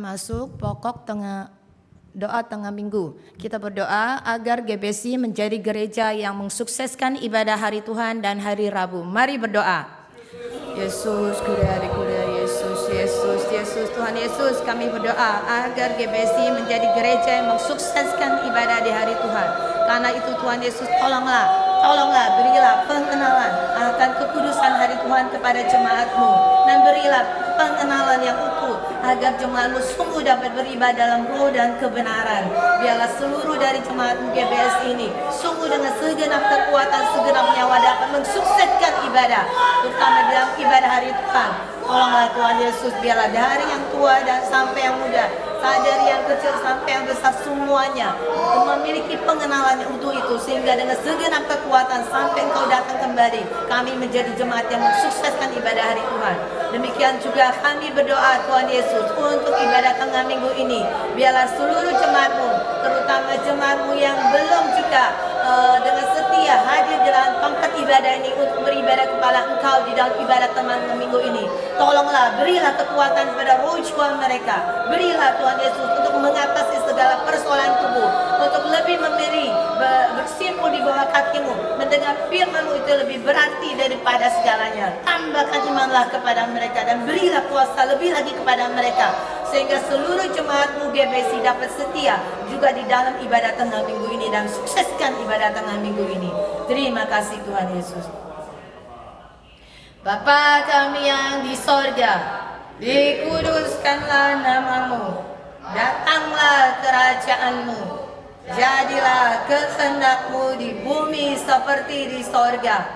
masuk pokok doa tengah minggu. Kita berdoa agar GBC menjadi gereja yang mensukseskan ibadah hari Tuhan dan hari Rabu. Mari berdoa. Yesus, Yesus, Tuhan Yesus, kami berdoa agar GBC menjadi gereja yang mensukseskan ibadah di hari Tuhan. Karena itu Tuhan Yesus, tolonglah, berilah pengenalan akan kekudusan hari Tuhan kepada jemaat-Mu, dan berilah pengenalan yang utuh agar jemaat-Mu sungguh dapat beribadah dalam roh dan kebenaran. Biarlah seluruh dari jemaat-Mu GBS ini sungguh dengan segenap kekuatan, segenap nyawa dapat mensukseskan ibadah, terutama dalam ibadah hari Tuhan. Tolonglah Tuhan Yesus, biarlah dari yang tua dan sampai yang muda, dari yang kecil sampai yang besar, semuanya memiliki pengenalan yang utuh itu, sehingga dengan segenap kekuatan sampai Engkau datang kembali, kami menjadi jemaat yang mensukseskan ibadah hari Tuhan. Demikian juga kami berdoa Tuhan Yesus untuk ibadah tengah minggu ini. Biarlah seluruh jemaat-Mu, terutama jemaat-Mu yang belum juga dengan setia hadir dalam tempat ibadah ini untuk beribadah kepada Engkau di dalam ibadah tengah minggu ini. Tolonglah, berilah kekuatan kepada roh jiwa mereka. Berilah Tuhan Yesus untuk mengatasi segala persoalan tubuh, untuk lebih memilih bersimpul di bawah kaki-Mu, mendengar firman-Mu itu lebih berarti daripada segalanya. Tambahkan imanlah kepada mereka dan berilah kuasa lebih lagi kepada mereka, sehingga seluruh jemaat-Mu GBC dapat setia juga di dalam ibadah tengah minggu ini dan sukseskan ibadah tengah minggu ini. Terima kasih Tuhan Yesus. Bapa kami yang di sorga, dikuduskanlah nama-Mu, datanglah kerajaan-Mu, jadilah kehendak-Mu di bumi seperti di sorga.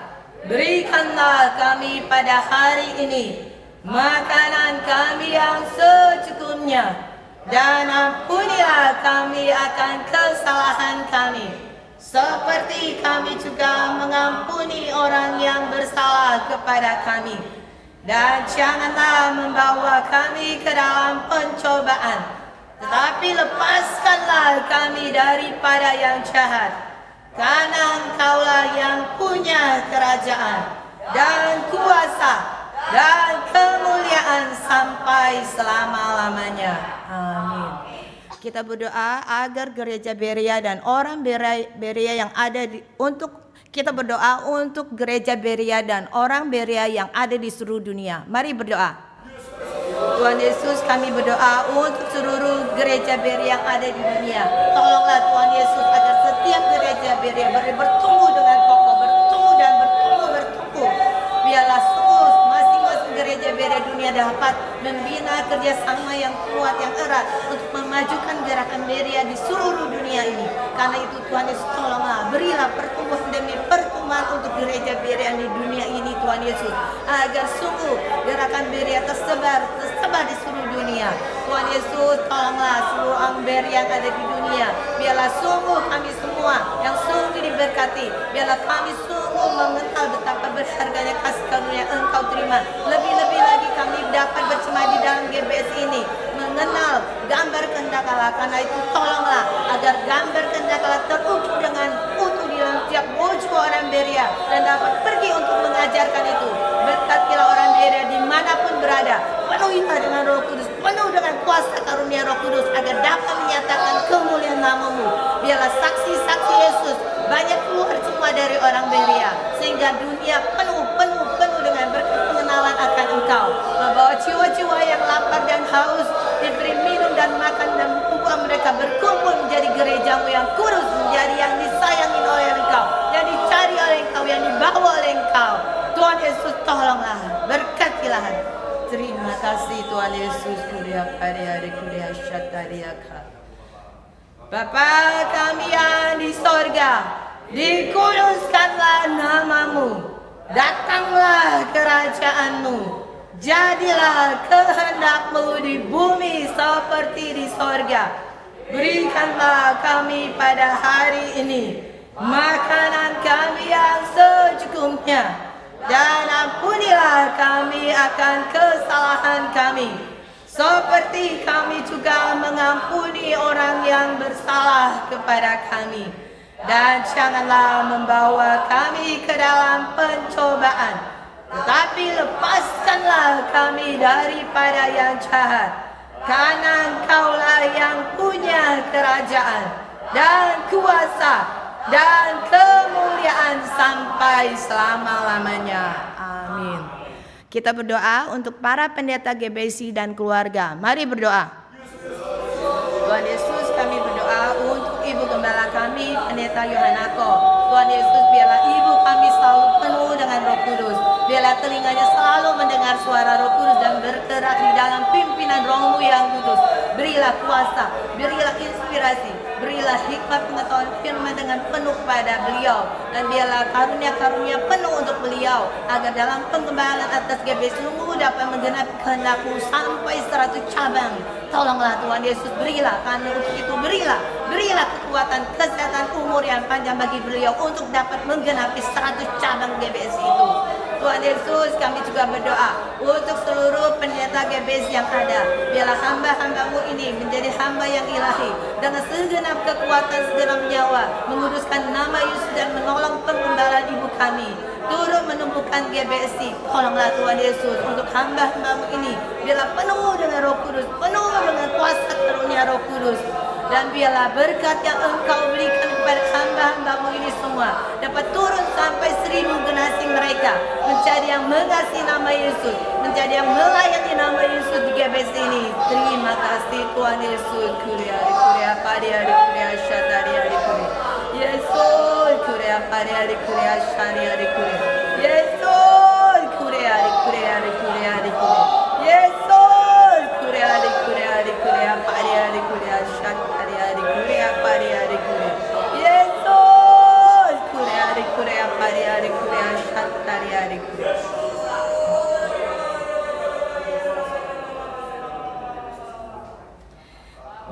Berikanlah kami pada hari ini makanan kami yang secukupnya, dan ampunilah kami akan kesalahan kami, seperti kami juga mengampuni orang yang bersalah kepada kami. Dan janganlah membawa kami ke dalam pencobaan, tetapi lepaskanlah kami daripada yang jahat. Karena Engkaulah yang punya kerajaan dan kuasa dan kemuliaan sampai selama-lamanya. Amin. Kita berdoa agar gereja Berea dan orang Berea yang ada kita berdoa untuk gereja Berea dan orang Berea yang ada di seluruh dunia. Mari berdoa. Tuhan Yesus, kami berdoa untuk seluruh gereja Berea yang ada di dunia. Tolonglah Tuhan Yesus agar setiap gereja Berea bertumbuh dengan kokoh, bertumbuh dan bertumbuh. Biarlah gereja Berea dunia dapat membina kerjasama yang kuat, yang erat untuk memajukan gerakan Berea di seluruh dunia ini. Karena itu Tuhan Yesus, tolonglah, berilah pertumbuhan demi pertumbuhan untuk gereja Berea di dunia ini Tuhan Yesus, agar sungguh gerakan Berea tersebar di seluruh dunia. Tuhan Yesus, tolonglah seluruh orang Berea yang ada di dunia. Biarlah sungguh kami semua yang sungguh diberkati. Biarlah kami sungguh mengenal betapa berharganya kasih karunia Engkau terima. Lebih-lebih lagi kami dapat bercemah di dalam GBS ini, mengenal gambar kehendak Allah. Karena itu tolonglah agar gambar kehendak Allah terukur dengan utuh di dalam setiap wujud orang Berea dan dapat pergi untuk mengajarkan itu. Berkatilah orang Berea dimanapun berada, penuhilah dengan Roh Kudus, penuh dengan kuasa karunia Roh Kudus agar dapat menyatakan kemuliaan nama-Mu. Biarlah saksi-saksi Yesus banyak keluar semua dari orang Berea, sehingga dunia penuh dengan berkat pengenalan akan Engkau. Membawa jiwa-jiwa yang lapar dan haus diberi minum dan makan, dan membuat mereka berkumpul menjadi gereja-Mu yang kudus, menjadi yang disayangi oleh Engkau, yang dicari oleh Engkau, yang dibawa oleh Engkau. Tuhan Yesus, tolonglah, berkatilah. Terima kasih Tuhan Yesus. Bapa kami yang di sorga, dikuduskanlah nama-Mu, datanglah kerajaan-Mu, jadilah kehendak-Mu di bumi seperti di sorga. Berikanlah kami pada hari ini makanan kami yang secukupnya, dan ampunilah kami akan kesalahan kami, seperti kami juga mengampuni orang yang bersalah kepada kami. Dan janganlah membawa kami ke dalam pencobaan, tetapi lepaskanlah kami daripada yang jahat. Karena Engkaulah yang punya kerajaan dan kuasa dan kemuliaan sampai selama-lamanya. Amin. Kita berdoa untuk para pendeta GBC dan keluarga. Mari berdoa. Tuhan Yesus, kami berdoa untuk Ibu Gembala kami, Pendeta Yohanako. Tuhan Yesus, biarlah Ibu kami selalu penuh dengan Roh Kudus. Biarlah telinganya selalu mendengar suara Roh Kudus dan bergerak di dalam pimpinan Roh-Mu yang kudus. Berilah kuasa, berilah inspirasi, berilah hikmat pengetahuan firman dengan penuh pada beliau. Dan biarlah karunia-karunia penuh untuk beliau, agar dalam pengembangan atas GBC sungguh dapat menggenapi kehendak-Mu sampai 100 cabang. Tolonglah Tuhan Yesus, berilah, karena untuk itu berilah kekuatan, kesehatan, umur yang panjang bagi beliau untuk dapat menggenapi 100 cabang GBC itu. Tuhan Yesus, kami juga berdoa untuk seluruh pendeta GBC yang ada. Biarlah hamba-hamba-Mu ini menjadi hamba yang ilahi, dengan segenap kekuatan, segenap nyawa, menguduskan nama Yesus dan menolong penggembalaan ibu kami. Turut menumbuhkan GBC. Tolonglah Tuhan Yesus untuk hamba-hamba-Mu ini. Biarlah penuh dengan Roh Kudus, penuh dengan kuasa karunia Roh Kudus. Dan biarlah berkat yang Engkau berikan kepada hamba-hamba-Mu ini semua dapat turun sampai 1000 generasi mereka menjadi yang mengasihi nama Yesus, menjadi yang melayani nama Yesus di GBC ini. Terima kasih Tuhan Yesus. Kuria paria kuria syadaria kuria. Yesus kuria paria kuria syadaria kuria. Yesus kuria kuria kuria kuria. Yesus kuria kuria kuria paria kuria syadaria kuria paria kuria. Yesus kuria kuria paria kuria syadaria kuria.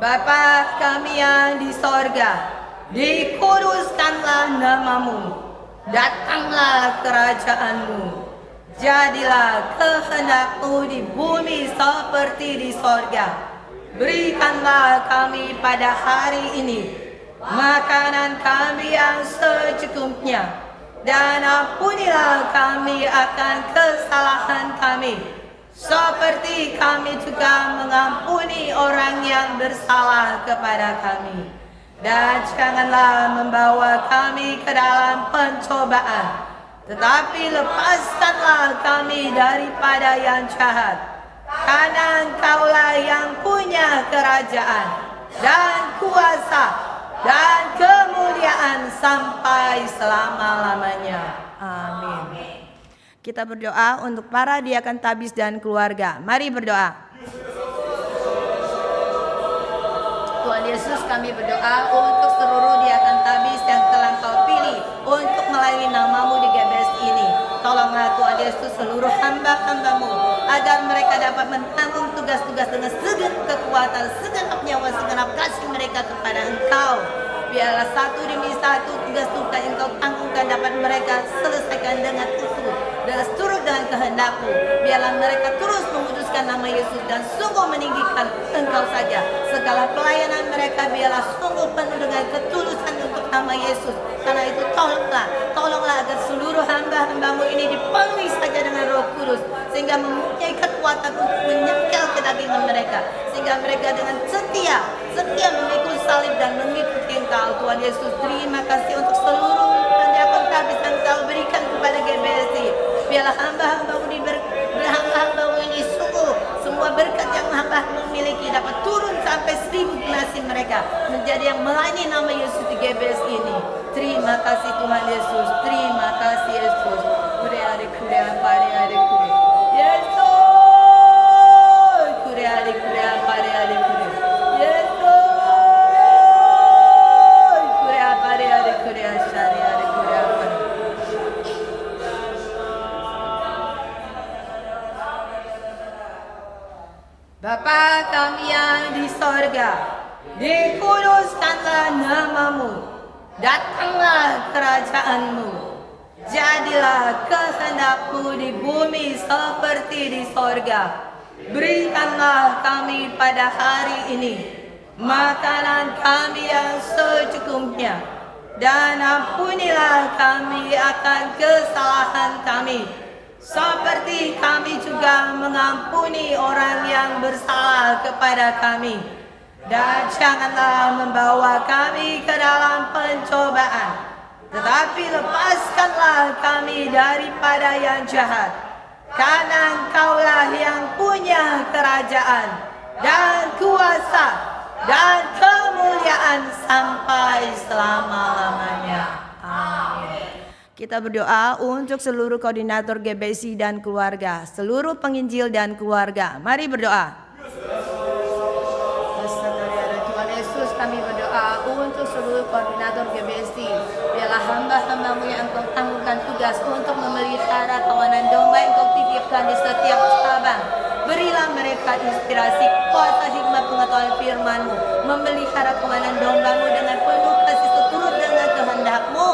Bapa kami yang di sorga, dikuduskanlah nama-Mu, datanglah kerajaan-Mu, jadilah kehendak-Mu di bumi seperti di sorga. Berikanlah kami pada hari ini makanan kami yang secukupnya, dan ampunilah kami akan kesalahan kami, seperti kami juga mengampuni orang yang bersalah kepada kami. Dan janganlah membawa kami ke dalam pencobaan, tetapi lepaskanlah kami daripada yang jahat. Karena Engkaulah yang punya kerajaan dan kuasa dan kemuliaan sampai selama-lamanya. Amin. Kita berdoa untuk para diakan tabis dan keluarga. Mari berdoa. Tuhan Yesus, kami berdoa untuk seluruh diakan tabis yang telah Kau pilih untuk melayani nama-Mu di GBS ini. Tolonglah Tuhan Yesus seluruh hamba-hamba-Mu, agar mereka dapat menanggung tugas-tugas dengan segenap kekuatan, segenap nyawa, segenap kasih mereka kepada Engkau. Biarlah satu demi satu tugas-tugas yang Kau tanggungkan dapat mereka selesaikan dengan utuh dan seturut dengan kehendak-Mu. Biarlah mereka terus menguduskan nama Yesus dan sungguh meninggikan Engkau saja. Segala pelayanan mereka biarlah sungguh penuh dengan ketulusan untuk nama Yesus. Karena itu tolonglah agar seluruh hamba-hamba-Mu ini dipenuhi saja dengan Roh Kudus, sehingga mempunyai kekuatan untuk menyengkel kedagingan mereka, sehingga mereka dengan setia memikul salib dan mengikuti Engkau. Tuhan Yesus, terima kasih untuk seluruh pendiakan tabis yang Kau berikan kepada GBC. Biarlah hamba-hamba-Mu ini sungguh semua berkat yang hamba-Mu miliki dapat turun sampai 1000 generasi mereka menjadi yang melayani nama Yesus di GBS ini. Terima kasih Tuhan Yesus, terima kasih Yesus. Kuria pari Yesus, kuria pari Yesus, kuria pari syari kuria pari. Bapa kami yang di sorga, dikuduskanlah nama-Mu, datanglah kerajaan-Mu, jadilah kehendak-Mu di bumi seperti di sorga. Berikanlah kami pada hari ini makanan kami yang secukupnya, dan ampunilah kami akan kesalahan kami, seperti kami juga mengampuni orang yang bersalah kepada kami. Dan janganlah membawa kami ke dalam pencobaan, tetapi lepaskanlah kami daripada yang jahat. Karena Engkaulah yang punya kerajaan dan kuasa dan kemuliaan sampai selama-lamanya. Amin. Kita berdoa untuk seluruh koordinator GBSI dan keluarga, seluruh penginjil dan keluarga. Mari berdoa. Tuhan Yesus, kami berdoa untuk seluruh koordinator GBSI. Biarlah hamba-hambamu yang Engkau tangguhkan tugas untuk memelihara kawanan domba yang Engkau titipkan di setiap cabang. Berilah mereka inspirasi, kuasa, hikmat, pengetahuan firman-Mu, memelihara kawanan domba-Mu dengan penuh kasih seturut dengan kehendak-Mu.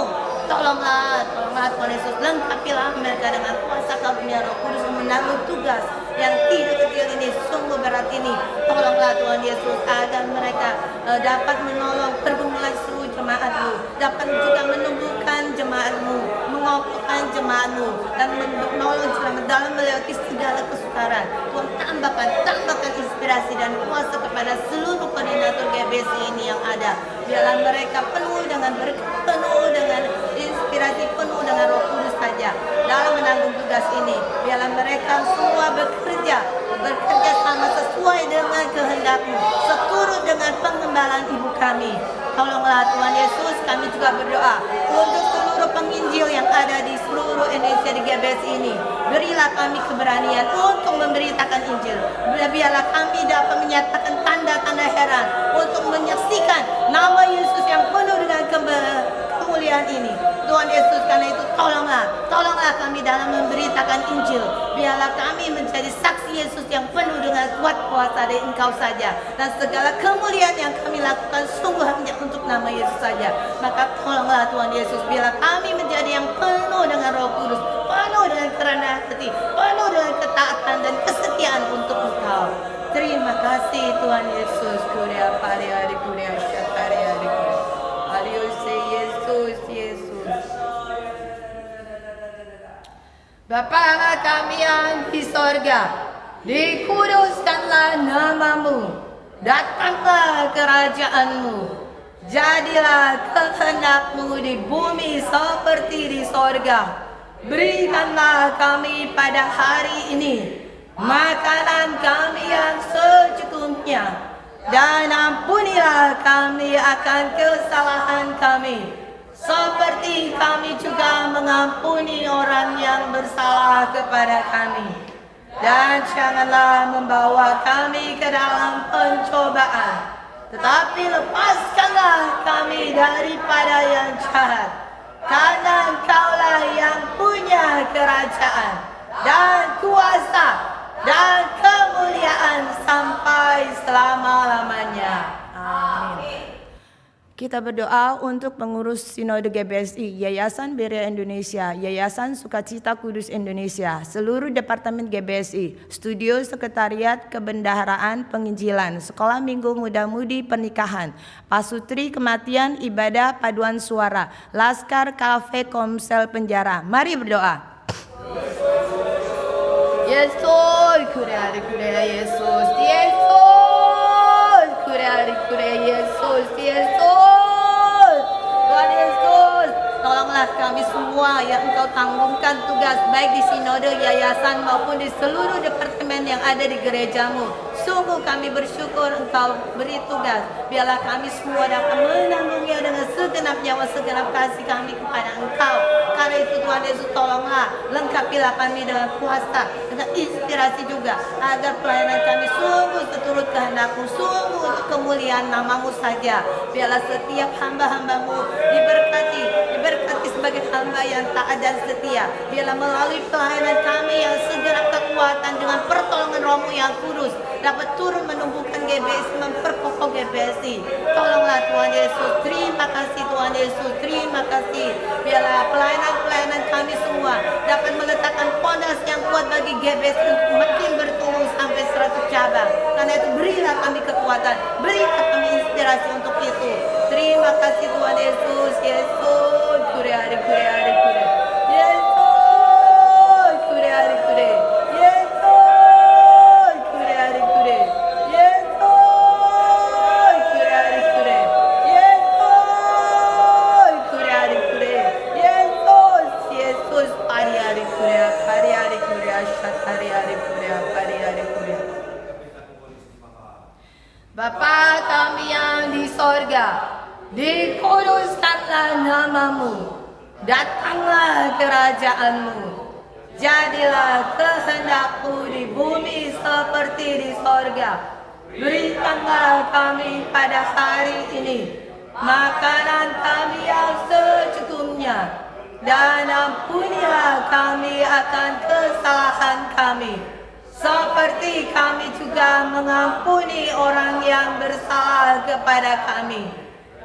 Tolonglah Tuhan Yesus, lengkapilah mereka dengan kuasa karunia Roh Kudus menanggung tugas yang tidak kecil ini, sungguh berat ini. Tolonglah Tuhan Yesus agar mereka dapat menolong pergumulan seluruh jemaat-Mu, dapat juga menumbuhkan jemaat-Mu, mengokohkan jemaat-Mu, dan menolong jemaat dalam melewati segala kesukaran. Tuhan, tambahkan inspirasi dan kuasa kepada seluruh koordinator GBSI ini yang ada. Biarlah mereka penuh dengan berkat, penuh dengan inspirasi, penuh dengan Roh Kudus saja dalam menanggung tugas ini. Biarlah mereka semua bekerja sama sesuai dengan kehendak-Mu, seturut dengan pengembalaan Ibu kami. Tolonglah Tuhan Yesus, kami juga berdoa untuk seluruh penginjil yang ada di seluruh Indonesia di GBS ini. Berilah kami keberanian untuk memberitakan Injil. Biarlah kami dapat menyatakan tanda-tanda heran untuk menyaksikan nama Yesus yang penuh dengan kemuliaan ini. Tuhan Yesus, karena itu tolonglah kami dalam memberitakan Injil. Biarlah kami menjadi saksi Yesus yang penuh dengan kuat kuasa dari Engkau saja. Dan segala kemuliaan yang kami lakukan sungguh hanya untuk nama Yesus saja. Maka tolonglah Tuhan Yesus, biarlah kami menjadi yang penuh dengan Roh Kudus, penuh dengan kerendahan hati, penuh dengan ketaatan dan kesetiaan untuk Engkau. Terima kasih Tuhan Yesus. Kuria pari hari kuria syakari hari kuria. Yesus. Bapa kami yang di sorga, dikuduskanlah nama-Mu, datanglah kerajaan-Mu, jadilah kehendak-Mu di bumi seperti di sorga. Berikanlah kami pada hari ini makanan kami yang secukupnya, dan ampunilah kami akan kesalahan kami, seperti kami juga mengampuni orang yang bersalah kepada kami. Dan janganlah membawa kami ke dalam pencobaan, tetapi lepaskanlah kami daripada yang jahat. Karena Engkaulah yang punya kerajaan dan kuasa dan kemuliaan sampai selama-lamanya. Amin. Kita berdoa untuk pengurus Sinode GBSI, Yayasan Berea Indonesia, Yayasan Sukacita Kudus Indonesia, seluruh Departemen GBSI, Studio Sekretariat Kebendaharaan Penginjilan, Sekolah Minggu Muda-Mudi Pernikahan, Pasutri Kematian Ibadah Paduan Suara, Laskar Kafe Komsel Penjara. Mari berdoa. Yesus, kuriari Yesus, Yesus, kuriari Yesus, Yesus. Tuhan Yesus, tolonglah kami semua yang Engkau tanggungkan tugas baik di sinode, yayasan maupun di seluruh departemen yang ada di gereja-Mu. Sungguh kami bersyukur Engkau beri tugas. Biarlah kami semua dapat menanggungnya dengan segenap nyawa, segenap kasih kami kepada Engkau. Karena itu Tuhan Yesus, tolonglah, lengkapilah kami dengan kuasa, dengan inspirasi juga, agar pelayanan kami sungguh seturut kehendak-Mu, sungguh untuk kemuliaan nama-Mu saja. Biarlah setiap hamba-hamba-Mu diberkati sebagai hamba yang taat dan setia. Biarlah melalui pelayanan kami yang segenap kekuatan dengan pertolongan Roh-Mu yang kudus dapat turun menumbuhkan GBSI, memperkokoh GBSI. Tolonglah Tuhan Yesus. Terima kasih Tuhan Yesus. Terima kasih. Biarlah pelayanan kami semua dapat meletakkan pondasi yang kuat bagi GBSI untuk makin bertumbuh sampai 100 cabang. Karena itu berilah kami kekuatan, berilah kami inspirasi untuk itu. Terima kasih Tuhan Yesus. Yesus, kuriari. Yesus, kuriari. sorga, dikuduskanlah namamu, datanglah kerajaanmu, jadilah kehendakmu di bumi seperti di sorga. Berikanlah kami pada hari ini makanan kami yang secukupnya, dan ampunilah kami akan kesalahan kami, seperti kami juga mengampuni orang yang bersalah kepada kami.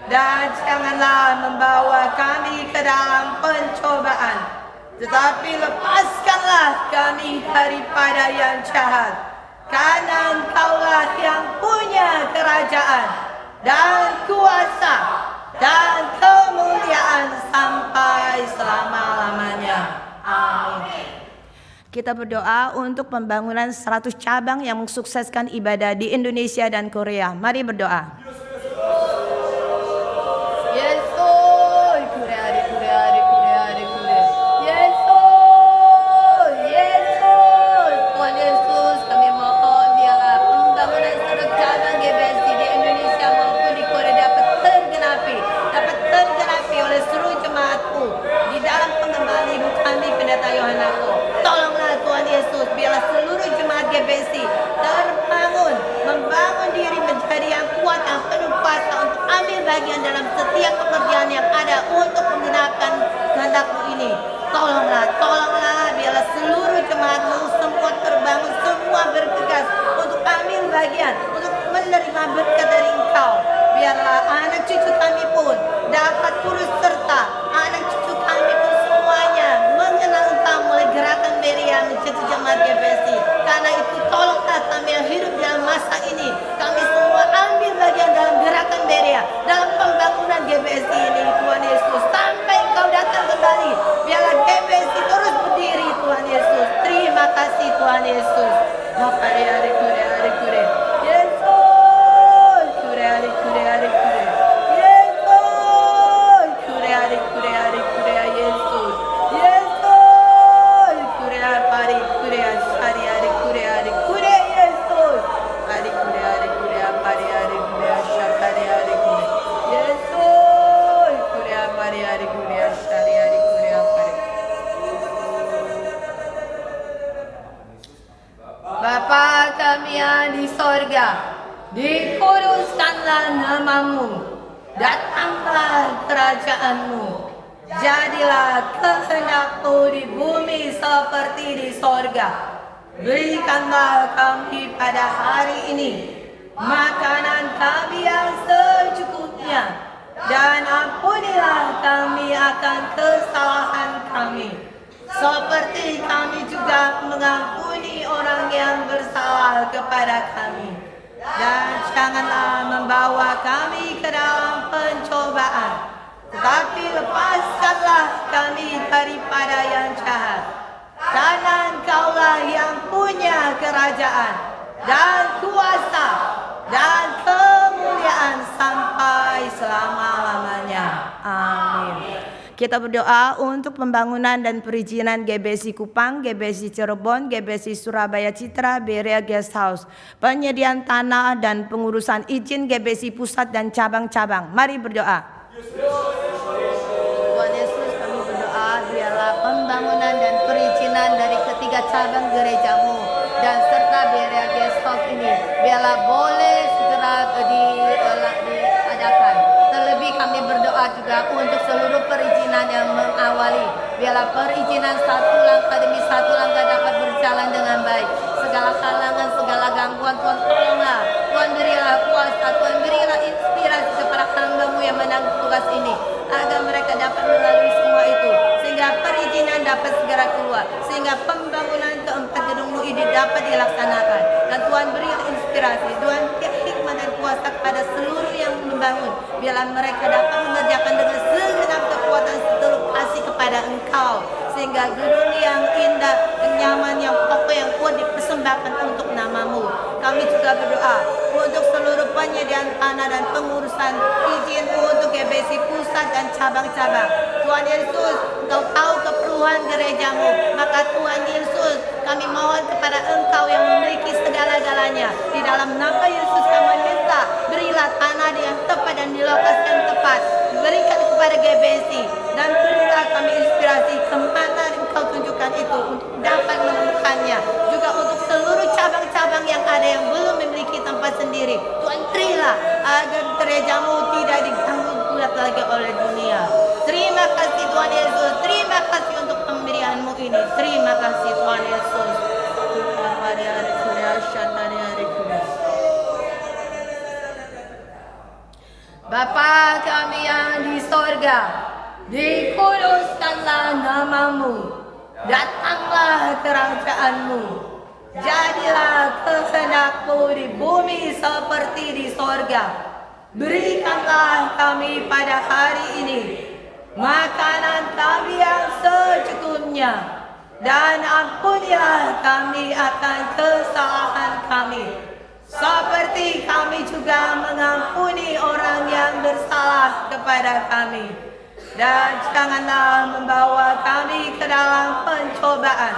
Dan janganlah membawa kami ke dalam pencobaan, tetapi lepaskanlah kami daripada yang jahat. Karena Engkaulah yang punya kerajaan dan kuasa dan kemuliaan sampai selama-lamanya. Amin. Kita berdoa untuk pembangunan 100 cabang yang mensukseskan ibadah di Indonesia dan Korea. Mari berdoa. Bagian dalam setiap pekerjaan yang ada untuk menggunakan kehendak-Mu ini. Tolonglah biarlah seluruh jemaat-Mu semua terbangun, semua bergegas untuk ambil bagian, untuk menerima berkat dari Engkau. Biarlah anak cucu kami pun dapat turut serta, anak cucu kami pun semuanya mengenal Engkau mulai gerakan Berea menjadi jemaat GBC. Karena itu tolonglah kami yang hidup dalam masa ini, kami semua ambil bagian dalam gerakan Berea, dalam pembangunan GBC ini, Tuhan Yesus, sampai Engkau datang kembali. Biarlah GBC terus berdiri, Tuhan Yesus. Terima kasih Tuhan Yesus. Bapa kami yang di sorga, dikuduskanlah namamu, datanglah kerajaanmu, jadilah kehendak-Mu di bumi seperti di sorga. Berikanlah kami pada hari ini makanan kami yang secukupnya, dan ampunilah kami akan kesalahan kami, seperti kami juga mengampuni orang yang bersalah kepada kami. Dan janganlah membawa kami ke dalam pencobaan, tetapi lepaskanlah kami daripada yang jahat. Karena Engkaulah yang punya kerajaan dan kuasa dan kemuliaan sampai selama-lamanya. Amin. Kita berdoa untuk pembangunan dan perizinan GBC Kupang, GBC Cirebon, GBC Surabaya Citra, Berea Guest House, penyediaan tanah dan pengurusan izin GBC pusat dan cabang-cabang. Mari berdoa. Tuhan Yesus, kami berdoa biarlah pembangunan dan perizinan dari ketiga cabang gereja-Mu dan serta Berea Guest House ini biarlah boleh segera diadakan. Terlebih kami berdoa juga untuk seluruh perizinan yang mengawali. Biarlah perizinan satu langkah demi satu langkah dapat berjalan dengan baik. Segala halangan, segala gangguan, Tuhan tolonglah. Tuhan berilah kuasa, Tuhan berilah inspirasi kepada hamba-Mu yang menanggung tugas ini, agar mereka dapat melalui semua itu, sehingga perizinan dapat segera keluar, sehingga pembangunan keempat gedung-Mu ini dapat dilaksanakan. Dan Tuhan berilah inspirasi, Tuhan hikmat dan kuasa kepada seluruh yang membangun. Biarlah mereka dapat mengerjakan dengan segenap kekuatan seluruh kasih kepada Engkau, sehingga gedung yang indah, yang nyaman, yang kokoh, yang kuat dipersembahkan untuk nama-Mu. Kami juga berdoa untuk seluruh penyediaan tanah dan pengurusan izin untuk GBC pusat dan cabang-cabang. Tuhan Yesus, Engkau tahu keperluan gereja-Mu, maka Tuhan Yesus, kami mohon kepada Engkau yang memiliki segala-galanya. Di dalam nama Yesus kami minta, berilah tanah yang tepat dan GBC, dan berilah kami inspirasi kemana Engkau tunjukkan itu untuk dapat menemukannya. Juga untuk seluruh cabang-cabang yang ada yang belum memiliki tempat sendiri, Tuhan berilah agar gerejamu tidak diganggu gugat lagi oleh dunia. Terima kasih Tuhan Yesus, terima kasih untuk pemberianmu ini. Terima kasih Tuhan Yesus. Bapa kami yang di sorga, dikuduskanlah namamu, datanglah kerajaanmu, jadilah kehendakmu di bumi seperti di sorga. Berikanlah kami pada hari ini makanan kami yang secukupnya, dan ampunilah kami akan kesalahan kami, seperti kami juga mengampuni orang yang bersalah kepada kami. Dan janganlah membawa kami ke dalam pencobaan,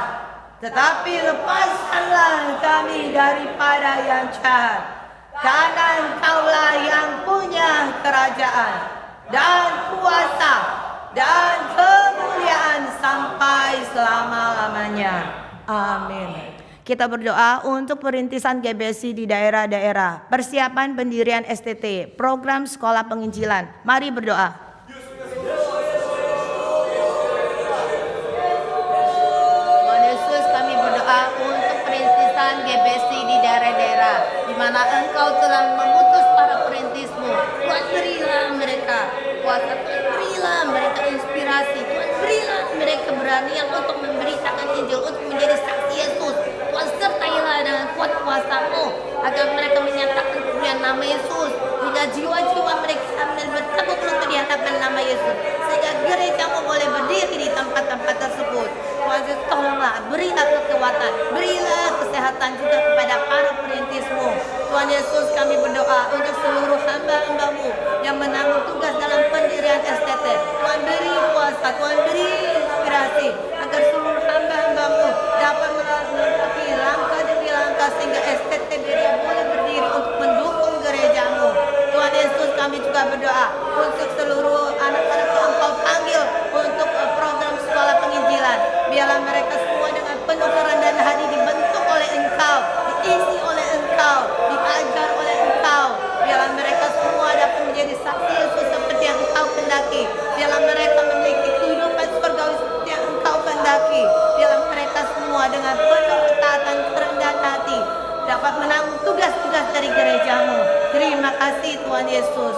tetapi lepaskanlah kami daripada yang jahat. Karena Engkaulah yang punya kerajaan dan kuasa dan kemuliaan sampai selama-lamanya. Amin. Kita berdoa untuk perintisan GBC di daerah-daerah, persiapan pendirian STT, program sekolah penginjilan. Mari berdoa. Tuhan Yesus, kami berdoa untuk perintisan GBC di daerah-daerah, di mana Engkau telah memutus para perintismu. Tuhan berilah mereka kuasa, Tuhan berilah mereka inspirasi, Tuhan berilah mereka keberanian untuk memberitakan Injil, untuk menjadi saksi Yesus. Tuhan sertailah dengan kuat kuasa-Mu agar mereka menyatakan kemuliaan nama Yesus, hingga jiwa-jiwa mereka bertepuk lutut di hadapan nama Yesus, sehingga gereja-Mu boleh berdiri di tempat-tempat tersebut. Tuhan Yesus, tolonglah, berilah kekuatan, berilah kesehatan juga kepada para perintis-Mu. Tuhan Yesus, kami berdoa untuk seluruh hamba-hamba-Mu yang menanggung tugas dalam pendirian STT. Tuhan beri kuasa, Tuhan beri inspirasi agar seluruh hamba-hamba-Mu dapat melengkapi langkah demi langkah sehingga STT boleh berdiri untuk mendukung gereja-Mu. Tuhan Yesus, kami juga berdoa untuk seluruh anak-anak yang Engkau panggil untuk program sekolah penginjilan. Biarlah mereka semua dengan penuh kerendahan hati dibentuk oleh Engkau, diisi oleh Engkau, diajar oleh Engkau. Biarlah mereka semua dapat menjadi saksi Yesus seperti yang Engkau kehendaki. Biarlah mereka memiliki kehidupan surgawi seperti yang Engkau kehendaki. Biarlah mereka semua dengan penuh ketaatan, kerendahan hati dapat menanggung tugas-tugas dari gereja-Mu. Terima kasih Tuhan Yesus.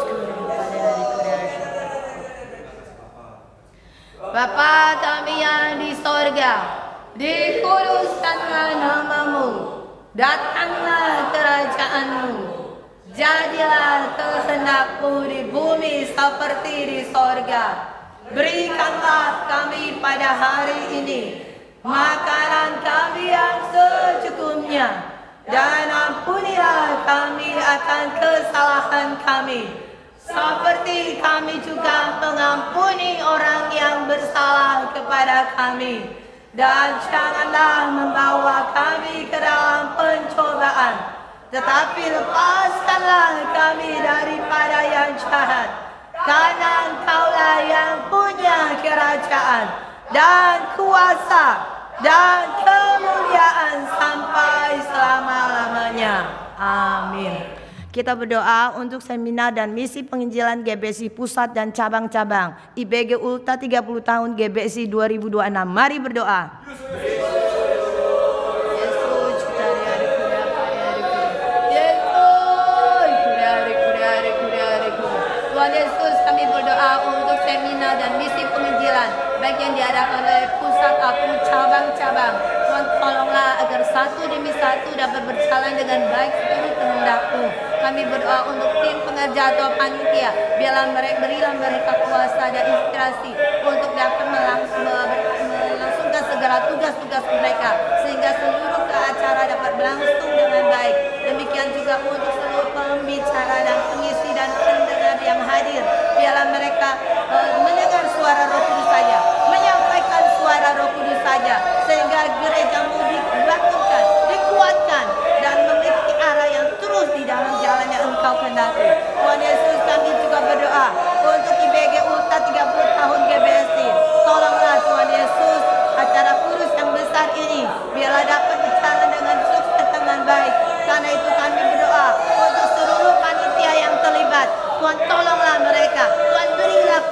Bapa kami yang di sorga, dikuduskanlah namamu, datanglah kerajaan-Mu, jadilah kehendak-Mu di bumi seperti di sorga. Berikanlah kami pada hari ini makanan kami yang secukupnya, dan ampunilah kami akan kesalahan kami, seperti kami juga mengampuni orang yang bersalah kepada kami. Dan janganlah membawa kami ke dalam pencobaan, tetapi lepaskanlah kami daripada yang jahat. Karena Engkaulah yang punya kerajaan dan kuasa dan kemuliaan sampai selama-lamanya. Amin. Kita berdoa untuk seminar dan misi penginjilan GBC Pusat dan cabang-cabang IBG Ulta 30 tahun GBC 2026. Mari berdoa. Tuhan Yesus, kami berdoa untuk seminar dan misi penginjilan baik yang diadakan oleh pusat ataupun cabang-cabang. Tuhan, tolonglah agar satu demi satu dapat berjalan dengan baik seturut kehendak-Mu. Kami berdoa untuk tim pengerja atau panitia, biarlah berilah mereka kuasa dan inspirasi untuk dapat melangsungkan segala tugas-tugas mereka, sehingga seluruh acara dapat berlangsung dengan baik. Demikian juga untuk seluruh pembicara dan pengisi dan pendengar yang hadir, biarlah mereka mendengar suara Roh Kudus saja, menyampaikan suara Roh Kudus saja, sehingga gereja-Mu dibangkitkan, dikuatkan, dan memiliki arah yang terus di dalam jalan yang Engkau kehendaki. Tuhan Yesus, kami juga berdoa untuk IBG Ulta 30 tahun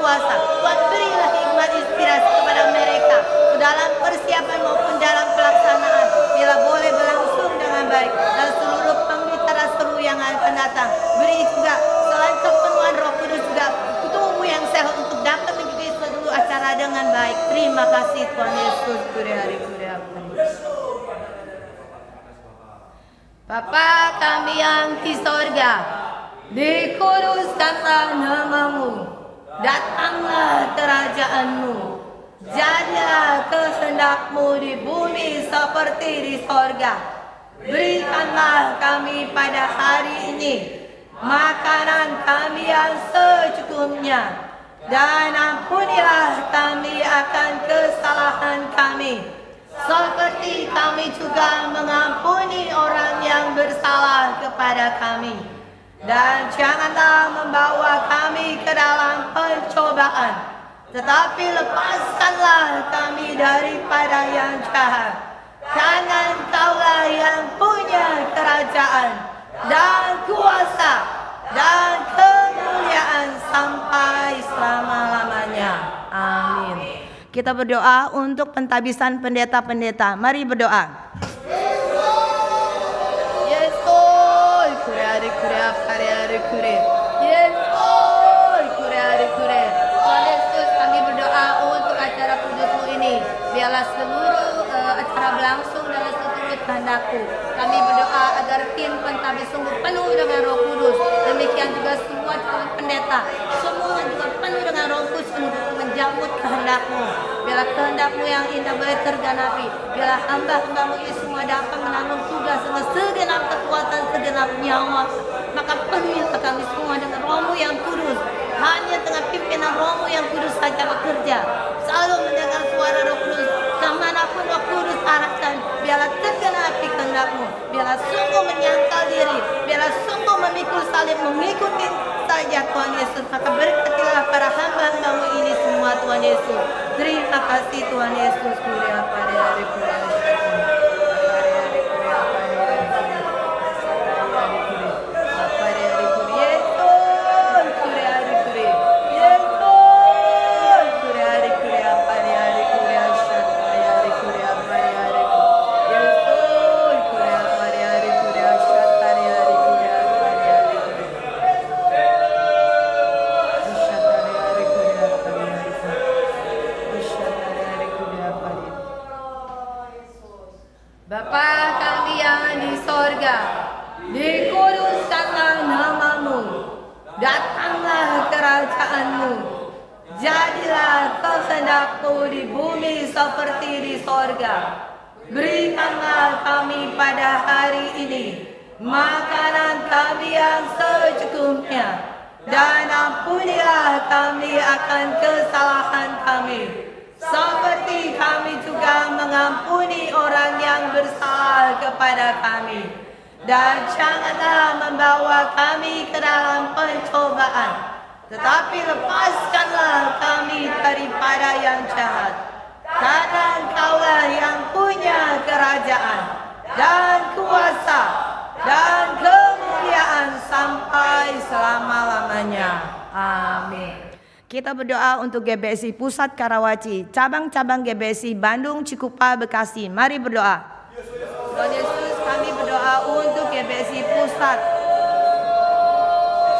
kuasa. Tuhan berilah hikmat inspirasi kepada mereka dalam persiapan maupun dalam pelaksanaan. Bila boleh berlangsung dengan baik dan seluruh pembicara seru yang akan datang. Beri juga selain kepenuhan Roh Kudus juga tubuh yang sehat untuk dapat mengikuti seluruh acara dengan baik. Terima kasih Tuhan Yesus. Bapa kami yang di sorga, dikuduskanlah namamu, datanglah kerajaanmu, jadilah kehendakmu di bumi seperti di sorga. Berikanlah kami pada hari ini makanan kami yang secukupnya, dan ampunilah kami akan kesalahan kami, seperti kami juga mengampuni orang yang bersalah kepada kami. Dan janganlah membawa kami ke dalam pencobaan, tetapi lepaskanlah kami daripada yang jahat. Karena Engkaulah yang punya kerajaan dan kuasa dan kemuliaan sampai selama-lamanya. Amin. Kita berdoa untuk pentabisan pendeta-pendeta. Mari berdoa. Yesus, kure-kure, kure-kure. Yesus, kure-kure. Tuhan Yesus, kami berdoa untuk acara kudusmu ini. Biarlah seluruh acara berlangsung dalam seturut kehendakku. Kami berdoa agar tim pentabis sungguh penuh dengan Roh Kudus. Demikian juga semua calon pendeta, semua juga penuh dengan Roh Kudus untuk menjemput kehendakmu. Biarlah kehendakmu yang indah boleh tergenapi. Biarlah hamba-hambamu ini semua dapat menanggung tugas dengan segenap kekuatan, segenap nyawa. Maka penuhilah kami semua dengan Rohmu yang kudus. Hanya dengan pimpinan Rohmu yang kudus saja bekerja. Selalu mendengar suara Roh Kudus. Kemanapun Roh Kudus arahkan, biarlah tergenapi kehendakmu. Biarlah sungguh menyangkal diri. Biarlah sungguh memikul salib, mengikuti saja Tuhan Yesus. Maka berkatilah para hamba-hambamu ini semua Tuhan Yesus. Terima kasih Tuhan Yesus. Kuliah pada hari Bapa kami yang di sorga, dikuduskanlah namamu, datanglah kerajaanmu, jadilah kehendakmu di bumi seperti di sorga. Berikanlah kami pada hari ini makanan kami yang secukupnya, dan ampunilah kami akan kesalahan kami, seperti kami juga mengampuni orang yang bersalah kepada kami. Dan janganlah membawa kami ke dalam pencobaan, tetapi lepaskanlah kami daripada yang jahat. Karena Engkaulah yang punya kerajaan dan kuasa dan kemuliaan sampai selama-lamanya. Amin. Kita berdoa untuk GBSI Pusat Karawaci, cabang-cabang GBSI Bandung, Cikupa, Bekasi. Mari berdoa. Tuhan Yesus, kami berdoa untuk GBSI Pusat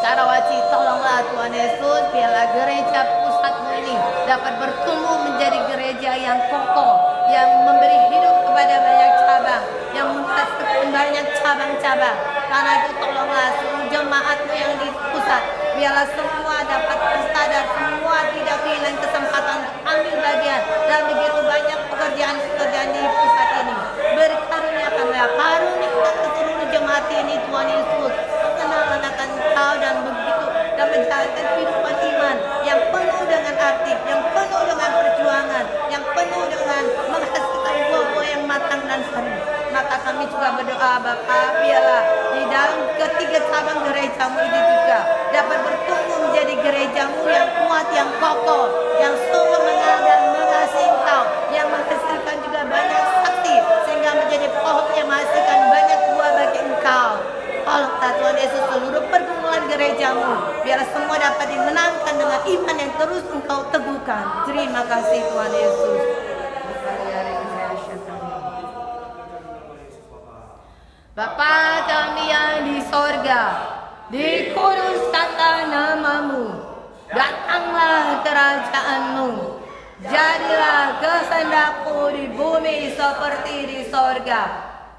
Karawaci. Tolonglah Tuhan Yesus, biarlah gereja pusatmu ini dapat bertumbuh menjadi gereja yang kokoh, yang memberi hidup kepada banyak cabang, yang menghasilkan banyak cabang-cabang. Karena itu tolonglah seluruh jemaatmu yang di pusat, biarlah semua dapat bersadar, semua tidak kehilangan kesempatan untuk ambil bagian dan begitu banyak pekerjaan-pekerjaan di pusat ini. Berkaruniakanlah, karuniakan ke seluruh jemaat ini Tuhan Yesus, mengenal akan Engkau dan begitu dan menjalankan kehidupan iman yang penuh dengan arti, yang penuh dengan perjuangan, yang penuh dengan menghasilkan buah-buah yang matang dan seri. Maka kami juga berdoa Bapa, biarlah di dalam ketiga cabang gerejamu ini juga dapat bertumbuh menjadi gerejamu yang kuat, yang kokoh, yang sungguh mengenal dan mengasihi Engkau, yang menghasilkan juga banyak saksi sehingga menjadi pohon yang menghasilkan banyak buah bagi Engkau. Tolonglah Tuhan Yesus seluruh pergumulan gerejamu, biar semua dapat dimenangkan menangkan dengan iman yang terus Engkau teguhkan. Terima kasih Tuhan Yesus. Bapa kami yang di sorga, dikuduskanlah namamu, datanglah kerajaan-Mu, jadilah kehendak-Mu di bumi seperti di sorga.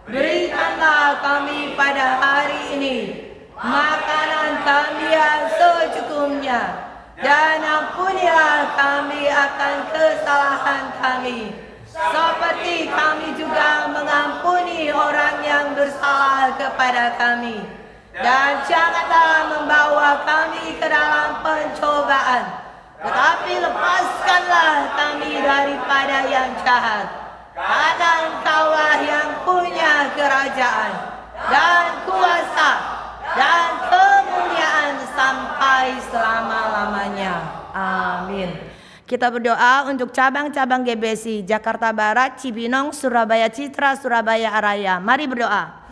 Berikanlah kami pada hari ini makanan kami yang secukupnya, dan ampunilah kami akan kesalahan kami, seperti kami juga mengampuni orang yang bersalah kepada kami. Dan janganlah membawa kami ke dalam pencobaan, tetapi lepaskanlah kami daripada yang jahat. Karena Engkaulah yang punya kerajaan dan kuasa dan kemuliaan sampai selama-lamanya. Amin. Kita berdoa untuk cabang-cabang GBC Jakarta Barat, Cibinong, Surabaya Citra, Surabaya Araya. Mari berdoa.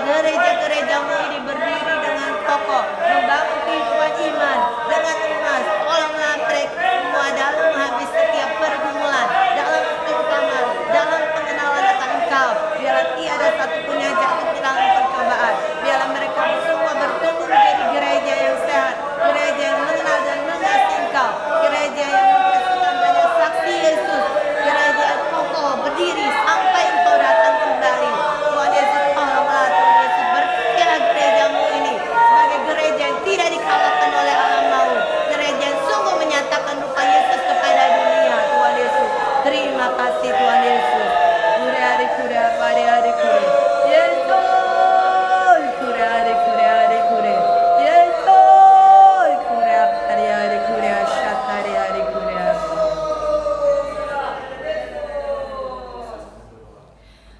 Gereja-gerejamu ini berdiri dengan kokoh, membangun kehidupan iman dengan emas. Tolonglah mereka semua dalam habis setiap pergumulan, dalam terutama dalam pengenalan akan Engkau. Biarlah tiada satupun yang jatuh di dalam percobaan. Biarlah mereka semua bertumbuh menjadi gereja yang sehat, gereja yang mengenal dan mengasihi Engkau, gereja yang menghasilkan banyak saksi Yesus, gereja yang kokoh berdiri sampai Engkau datang kembali. Tuhan Yesus, tolonglah Tuhan Yesus, berkatilah gerejamu ini sebagai gereja yang tidak dikalahkan oleh alam maut, gereja yang sungguh menyatakan rupa Yesus kepada dunia. Tuhan Yesus, terima kasih Tuhan Yesus.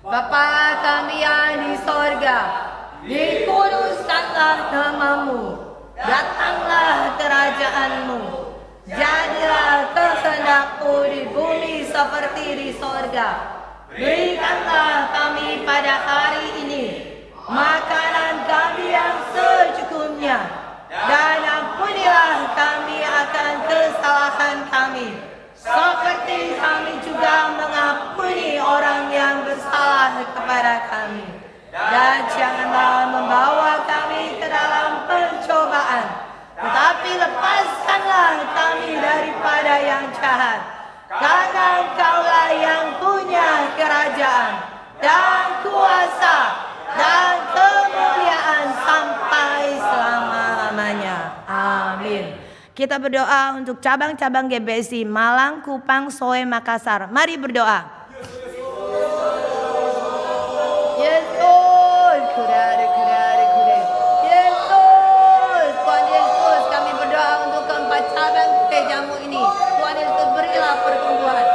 Bapa kami yang di sorga, dikuduskanlah namamu, datanglah kerajaan-Mu, jadilah kehendak-Mu di bumi seperti di sorga. Berikanlah kami pada hari ini makanan kami yang secukupnya, dan ampunilah kami akan kesalahan kami, seperti kami juga mengampuni orang yang bersalah kepada kami. Dan janganlah membawa kami ke dalam pencobaan, tetapi lepaskanlah kami daripada yang jahat. Karena Engkaulah yang punya kerajaan dan kuasa dan kemuliaan sampai selama-lamanya. Amin. Kita berdoa untuk cabang-cabang GBC Malang, Kupang, Soe, Makassar. Mari berdoa. Yesus, Yesus, Tuhan Yesus, kami berdoa untuk keempat cabang gerejamu ini. Tuhan Yesus, berilah pertumbuhan,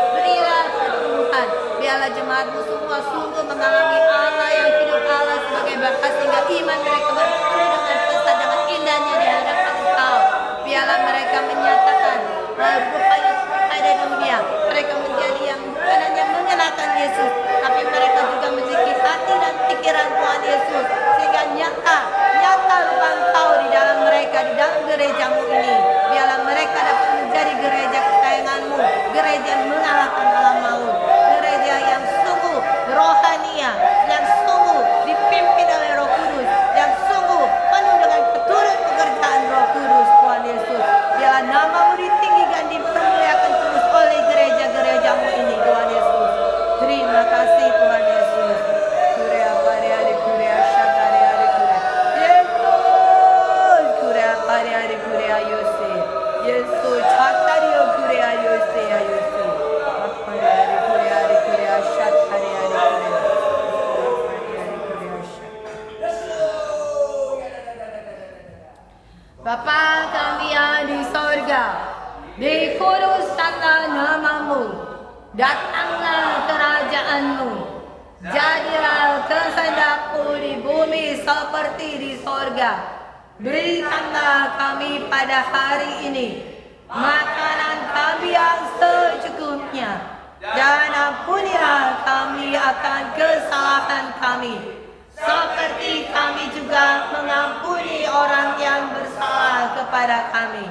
biarlah jemaatmu semua sungguh mengalami Allah yang hidup, Allah sebagai bakat, sehingga iman mereka bertumbuh dengan pesat, dengan indahnya di hadapan Engkau. Biarlah mereka menyatakan rupa Yesus ada di dunia. Mereka menjadi yang bukan hanya mengenalkan Yesus, tapi mereka juga memiliki hati dan pikiran Tuhan Yesus, sehingga nyata rupa Engkau di dalam mereka, di dalam gerejamu ini. Biarlah mereka dapat menjadi gereja kesayanganmu, gereja yang mengalahkan alam maut, gereja yang sungguh rohania, yang sungguh dipimpin oleh Roh Kudus, yang sungguh penuh dengan keturut pekerjaan Roh Kudus. Tuhan Yesus, biarlah namamu ditinggikan, dipermuliakan terus oleh gereja-gerejamu ini. Tuhan Yesus, terima kasih Tuhan Yesus. Kurea pariari kurea shatariari kurea Yesus, kurea pariari kurea yose Yesus, chatario kurea yose ayose pariari kurea shatariari kurea Bapa kami yang di sorga, dikuduskanlah namamu, datanglah kerajaan-Mu, seperti di sorga. Berikanlah kami pada hari ini makanan kami yang secukupnya, dan ampunilah kami akan kesalahan kami, seperti kami juga mengampuni orang yang bersalah kepada kami.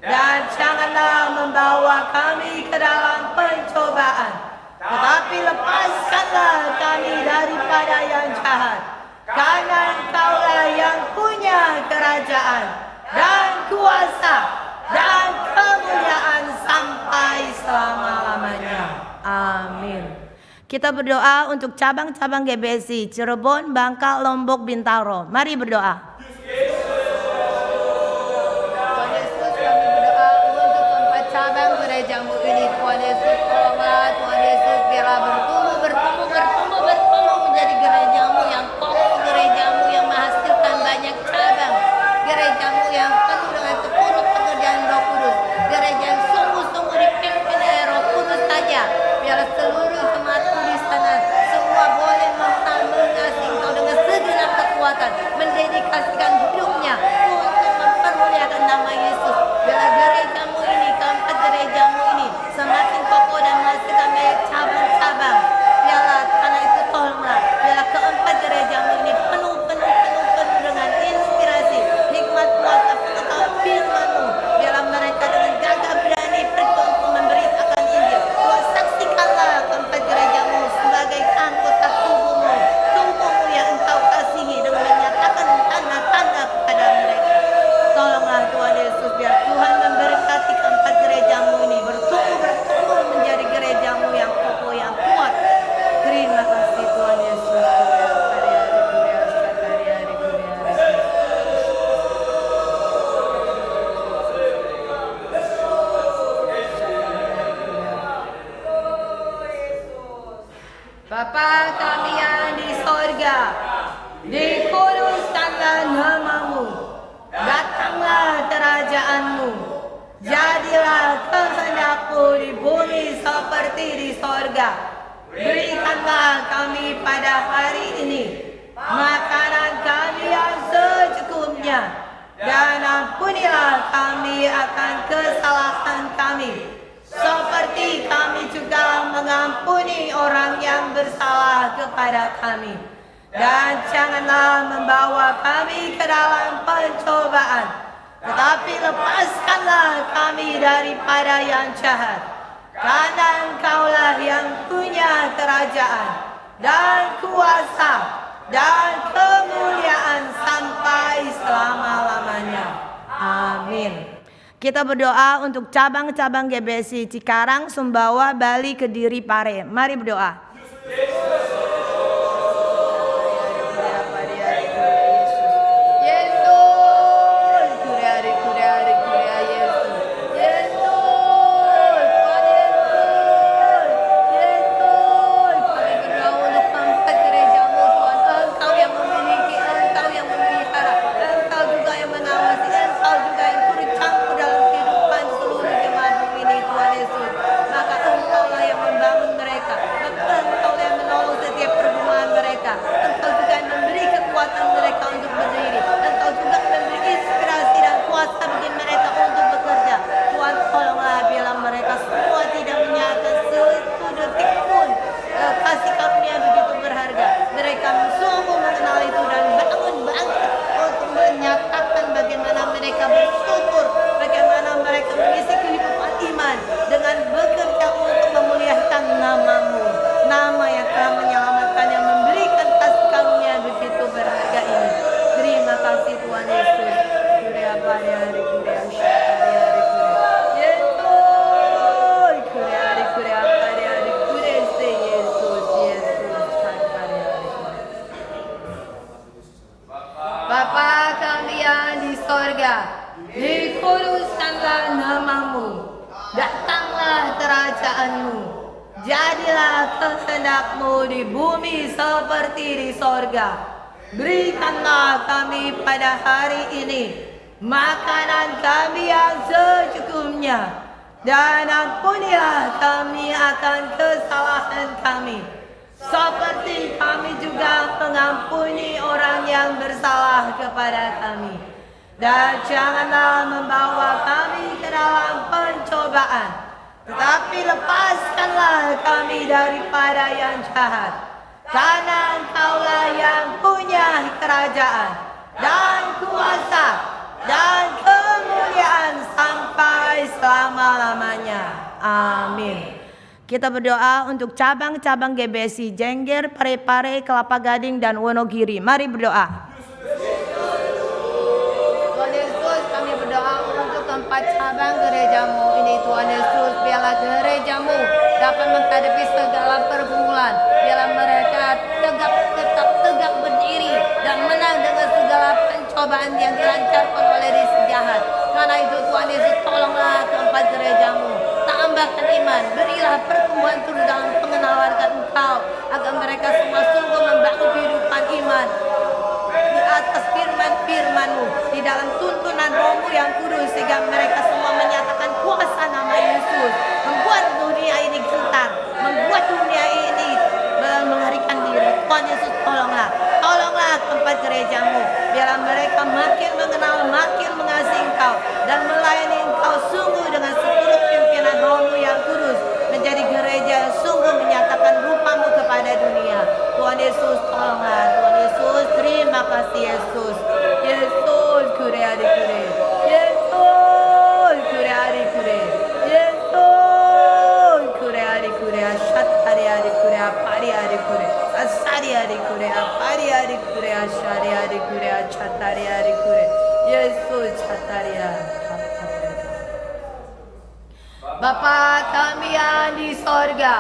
Dan janganlah membawa kami ke dalam pencobaan, tetapi lepaskanlah kami daripada yang jahat. Karena Engkaulah yang punya kerajaan dan kuasa dan kemuliaan sampai selama-lamanya. Amin. Kita berdoa untuk cabang-cabang GBSI Cirebon, Bangka, Lombok, Bintaro. Mari berdoa. Tuhan Yesus, kami berdoa untuk tempat cabang gerejamu ini. Tuhan Yesus, tolonglah Tuhan Yesus, biarlah bertumbuh menjadi gerejamu yang kokoh, gerejamu yang menghasilkan banyak cabang, gerejamu yang penuh dengan sepenuh pekerjaan Roh Kudus, gereja yang sungguh-sungguh dipimpin oleh Roh Kudus saja. Biarlah seluruh jemaatku di sana semua boleh mengasihi Engkau dengan segenap kekuatan, mendedikasikan hidupnya untuk mempermuliakan nama Yesus. Biarlah gerejamu ini, keempat gerejamu ini semakin kokoh dan menghasilkan banyak cabang-cabang. Biarlah karena itu tolonglah, biarlah keempat gerejamu ini penuh dengan inspirasi, hikmat, kuasa, pengetahuan firman-Mu. Biarlah mereka dengan gagah berani pergi untuk memberitakan Injil. Tuhan, saksikanlah keempat gerejamu sebagai anggota tubuhmu yang Engkau kasihi, dengan menyatakan tanda-tanda kepada mereka. Tolonglah Tuhan Yesus, biar Tuhan memberkati keempat gerejamu ini bertumbuh menjadi gerejamu yang kokoh, yang kuat. Terima kasih Tuhan Yesus. Bapa kami yang di sorga, dikuduskanlah nama-Mu, datanglah kerajaan-Mu, jadilah kehendak-Mu di bumi seperti di sorga. Berikanlah kami pada hari ini makanan kami yang secukupnya, dan ampunilah kami akan kesalahan kami, seperti kami juga mengampuni orang yang bersalah kepada kami. Dan janganlah membawa kami ke dalam pencobaan, tetapi lepaskanlah kami daripada yang jahat. Karena Engkaulah yang punya kerajaan dan kuasa dan kemuliaan sampai selama-lamanya. Amin. Kita berdoa untuk cabang-cabang GBSI Cikarang, Sumbawa, Bali, Kediri, Pare. Mari berdoa. Bapa kami yang di sorga, dikuduskanlah nama-Mu, datanglah kerajaan-Mu, jadilah kehendak-Mu di bumi seperti di sorga. Berikanlah kami pada hari ini makanan kami yang secukupnya, dan ampunilah kami akan kesalahan kami, seperti kami juga mengampuni mengampuni orang yang bersalah kepada kami. Dan janganlah membawa kami ke dalam pencobaan, tetapi lepaskanlah kami daripada yang jahat. Karena Engkaulah yang punya kerajaan dan kuasa dan kemuliaan sampai selama-lamanya. Amin. Kita berdoa untuk cabang-cabang GBSI Jengger, Parepare, Kelapa Gading, dan Wonogiri. Mari berdoa. Tuhan Yesus, kami berdoa untuk keempat cabang gerejamu ini. Tuhan Yesus, biarlah gerejamu dapat menghadapi segala pergumulan. Biarlah mereka tetap tegak berdiri dan menang dengan segala pencobaan yang dilancarkan oleh si jahat. Karena itu Tuhan Yesus, tolonglah keempat gerejamu. Tambahkan iman, berilah pertumbuhan terus dalam pengenalan Engkau, agar mereka semua sungguh membangun kehidupan iman di atas firman-firman-Mu, di dalam tuntunan Roh-Mu yang kudus, sehingga mereka semua menyatakan kuasa nama Yesus, membuat dunia ini gentar, membuat dunia ini melarikan diri. Tuhan Yesus, tolonglah keempat gerejamu, biarlah mereka makin mengenal, makin mengasihi Engkau, dan melayani Engkau sungguh dengan seluruh pimpinan Roh-Mu yang kudus, menjadi gereja yang sungguh menyatakan rupa-Mu kepada dunia. Tuhan Yesus, tolonglah. Tuhan Yesus, terima kasih Yesus. Yesus, kure adi kure. Yesus, kure adi kure. Yesus, kure adi kure. Ashatari adi kure. Apari adi kure. Asari adi kure. Apari adi kure. Ashari adi kure. Achatari adi kure. Yesus, chatari adi. Bapa kami yang di sorga,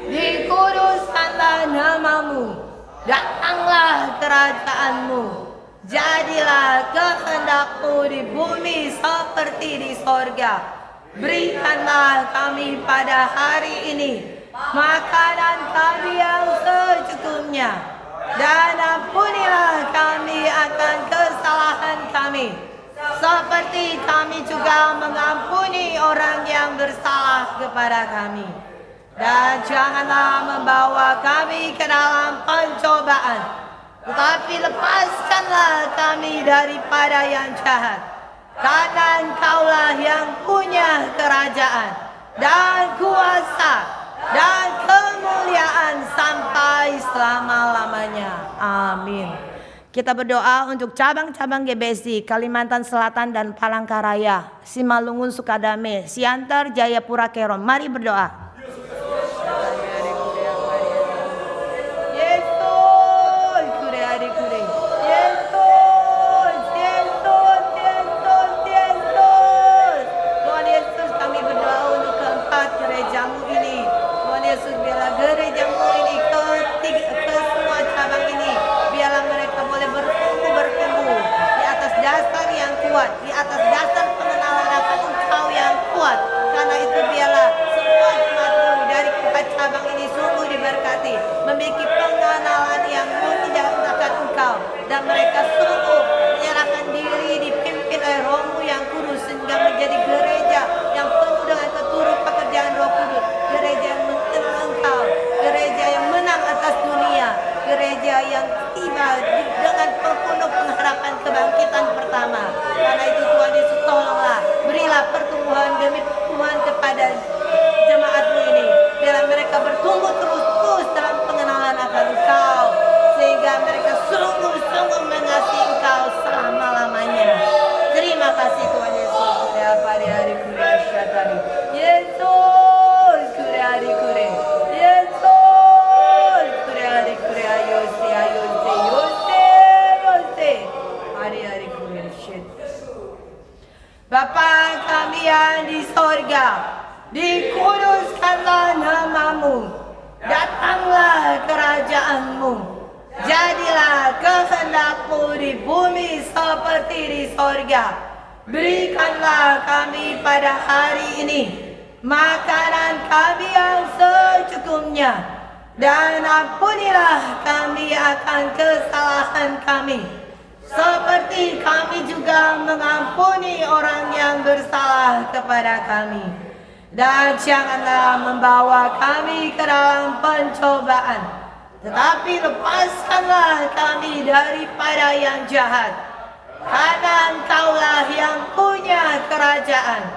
dikuduskanlah nama-Mu, datanglah kerajaan-Mu, jadilah kehendak-Mu di bumi seperti di sorga. Berikanlah kami pada hari ini makanan kami yang secukupnya, dan ampunilah kami akan kesalahan kami, seperti kami juga mengampuni orang yang bersalah kepada kami. Dan janganlah membawa kami ke dalam pencobaan, tetapi lepaskanlah kami daripada yang jahat. Karena Engkaulah yang punya kerajaan dan kuasa dan kemuliaan sampai selama-lamanya. Amin. Kita berdoa untuk cabang-cabang GBSI Kalimantan Selatan dan Palangkaraya, Simalungun, Sukadame, Siantar, Jayapura, Kerom. Mari berdoa. Yesus, kure adi kure. Yesus, Yesus, Yesus, Yesus. Tuhan Yesus, kami berdoa untuk keempat gerejamu ini. Tuhan Yesus, biarlah gerejamu ini ke semua cabang ini, biarlah mereka boleh bertumbuh di atas dasar yang kuat, di atas dasar pengenalan akan Engkau yang kuat. Karena itu biarlah semua jemaatmu dari keempat cabang ini sungguh diberkati, memiliki pengenalan yang tidak akan Engkau, dan mereka sungguh menyerahkan diri dipimpin oleh Roh-Mu yang kudus, sehingga menjadi gereja yang penuh dengan keturut pekerjaan Roh Kudus, gereja yang mengenal Engkau, gereja yang menang atas dunia, gereja yang tiba dengan penuh pengharapan kebangkitan pertama. Karena itu Tuhan Yesus, tolonglah, berilah pertumbuhan demi pertumbuhan kepada jemaat-Mu ini, biarlah mereka bertumbuh terus dalam pengenalan akan Engkau, sehingga mereka sungguh-sungguh mengasihi Engkau selama-lamanya. Terima kasih Tuhan Yesus. Yesus, kure adi kure. Yesus, kure adi kure. Ayose, ayose, yose, yose. Ari kure. Bapa kami yang di sorga, dikuduskanlah nama-Mu, datanglah kerajaan-Mu, jadilah kehendak-Mu di bumi seperti di sorga. Berikanlah kami pada hari ini makanan kami yang secukupnya, dan ampunilah kami akan kesalahan kami, seperti kami juga mengampuni orang yang bersalah kepada kami. Dan janganlah membawa kami ke dalam pencobaan, tetapi lepaskanlah kami daripada yang jahat. Karena Engkaulah yang punya kerajaan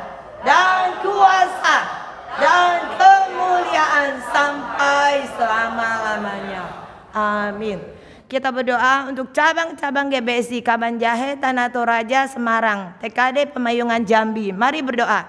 dan kuasa dan kemuliaan sampai selama-lamanya. Amin. Kita berdoa untuk cabang-cabang GBSI Kaban Jahe, Tanah Toraja, Semarang, TKD Pemayungan Jambi. Mari berdoa.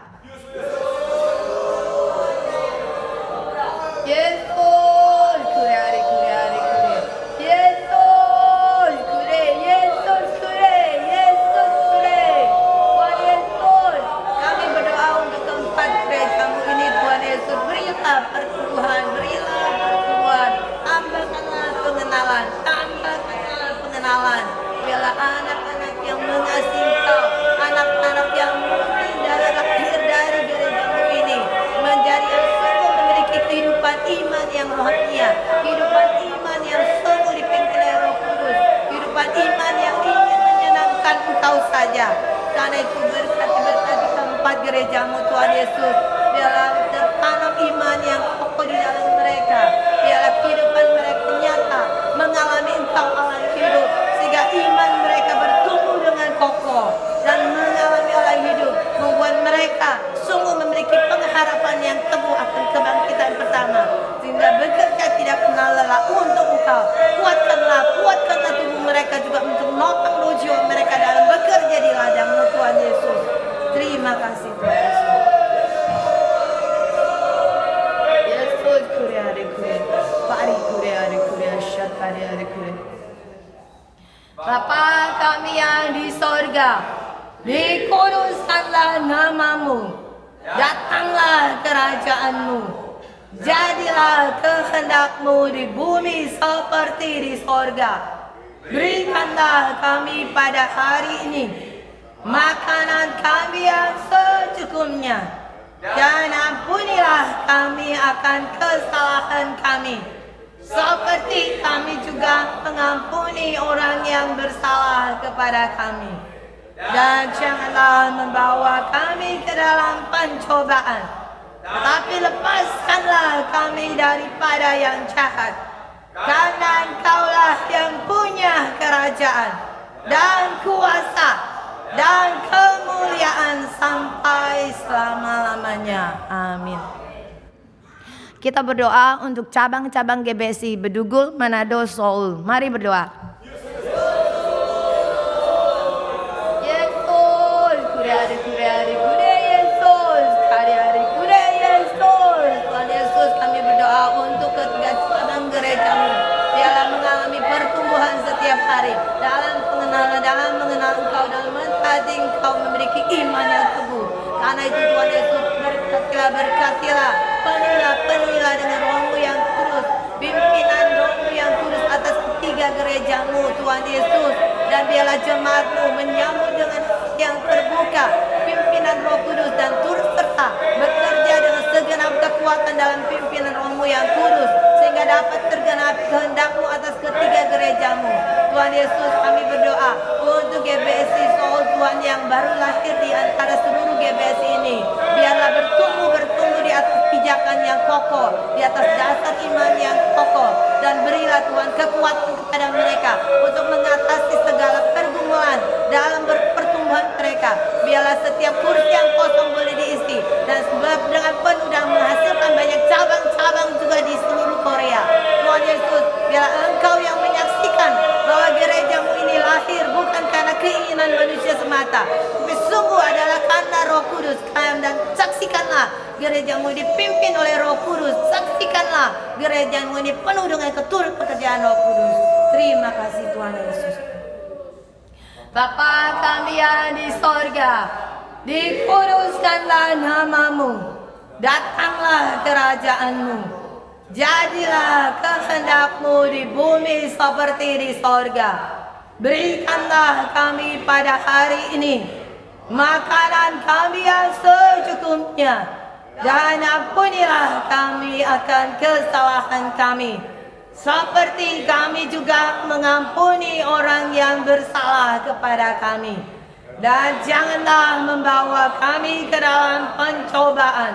Yesus, kure, kure, kure. Yesus, kure, Yesus, kure, Yesus, kure. Tuhan Yesus, kami berdoa untuk tempat gerejamu ini, Tuhan Yesus. Berilah pertumbuhan, berilah pertumbuhan. Tambahkanlah pengenalan, tambahkanlah pengenalan. Biarlah anak-anak yang mengasihi Engkau, anak-anak yang murni dari lahir dari gerejamu ini, menjadi yang sungguh memiliki kehidupan iman yang rohania, kehidupan iman yang sungguh dipimpin oleh Roh Kudus, kehidupan iman yang ingin menyenangkan Engkau saja. Karena itu berkati tempat gerejamu, Tuhan Yesus. Biarlah tertanam iman yang kokoh di dalam mereka. Biarlah kehidupan mereka nyata mengalami Engkau Allah hidup, sehingga iman mereka bertumbuh dengan kokoh dan mengalami Allah hidup, membuat mereka sungguh memiliki pengharapan yang teguh akan kebangkitan pertama, sehingga bekerja tidak kenal lelah untuk Engkau. Kuatkanlah tubuh mereka juga untuk menopang roh jiwa mereka dalam bekerja di ladang-Mu, Tuhan Yesus. Terima kasih Tuhan Yesus. Yesus, kure, pari kure, syatari kure. Bapa kami yang di sorga, dikuduskanlah nama-Mu, datanglah kerajaan-Mu, jadilah kehendak-Mu di bumi seperti di sorga. Berikanlah kami pada hari ini makanan kami yang secukupnya, dan ampunilah kami akan kesalahan kami, seperti kami juga mengampuni orang yang bersalah kepada kami. Dan janganlah membawa kami ke dalam pencobaan, tetapi lepaskanlah kami daripada yang jahat. Karena Engkaulah yang punya kerajaan dan kuasa dan kemuliaan sampai selama-lamanya. Amin. Kita berdoa untuk cabang-cabang GBSI Bedugul, Manado, Seoul. Mari berdoa. Yesus, kure, Yesus, kure, Yesus. Tuhan Yesus, kami berdoa untuk ketiga cabang gerejamu. Biarlah mengalami pertumbuhan setiap hari dalam pengenalan, dalam mengenal Engkau, dalam mentaati Engkau, memiliki iman yang teguh. Karena itu Tuhan Yesus, berkatilah, penuhilah dengan Roh-Mu yang kudus, pimpinan Roh-Mu yang kudus atas ketiga gerejamu, Tuhan Yesus. Dan biarlah jemaat-Mu menyambut dengan yang terbuka, pimpinan Roh Kudus, dan turut serta bekerja dengan segenap kekuatan dalam pimpinan Roh-Mu yang kudus, sehingga dapat tergenapi kehendak-Mu atas ketiga gerejamu. Tuhan Yesus, kami berdoa untuk GBSI Seoul, Tuhan, yang baru lahir di antara seluruh GBSI ini. Biarlah bertumbuh di atas pijakan yang kokoh, di atas dasar iman yang kokoh, dan berilah Tuhan kekuatan kepada mereka untuk mengatasi segala pergumulan dalam pertumbuhan mereka. Biarlah setiap kursi yang kosong boleh diisi, dan sebab dengan penuh dan menghasilkan banyak cabang-cabang juga di seluruh Korea. Tuhan Yesus, biarlah Engkau yang menyaksikan bahwa gerejamu ini lahir bukan karena keinginan manusia semata, tapi sungguh adalah karena Roh Kudus. Dan saksikanlah gerejamu dipimpin oleh Roh Kudus. Saksikanlah gerejamu ini penuh dengan keturut pekerjaan Roh Kudus. Terima kasih Tuhan Yesus. Bapa kami yang di sorga, dikuduskanlah nama-Mu, datanglah kerajaan-Mu, jadilah kehendak-Mu di bumi seperti di sorga. Berikanlah kami pada hari ini makanan kami yang secukupnya, dan ampunilah kami akan kesalahan kami, seperti kami juga mengampuni orang yang bersalah kepada kami. Dan janganlah membawa kami ke dalam pencobaan,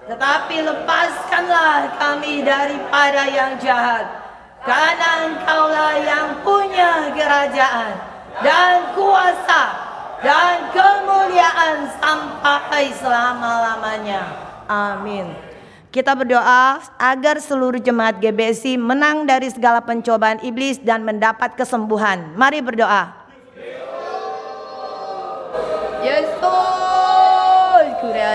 tetapi lepaskanlah kami daripada yang jahat. karena Engkaulah yang punya kerajaan dan kuasa dan kemuliaan sampai selama-lamanya. Amin. Kita berdoa agar seluruh jemaat GBSI menang dari segala pencobaan iblis dan mendapat kesembuhan. Mari berdoa. Yesus, kure.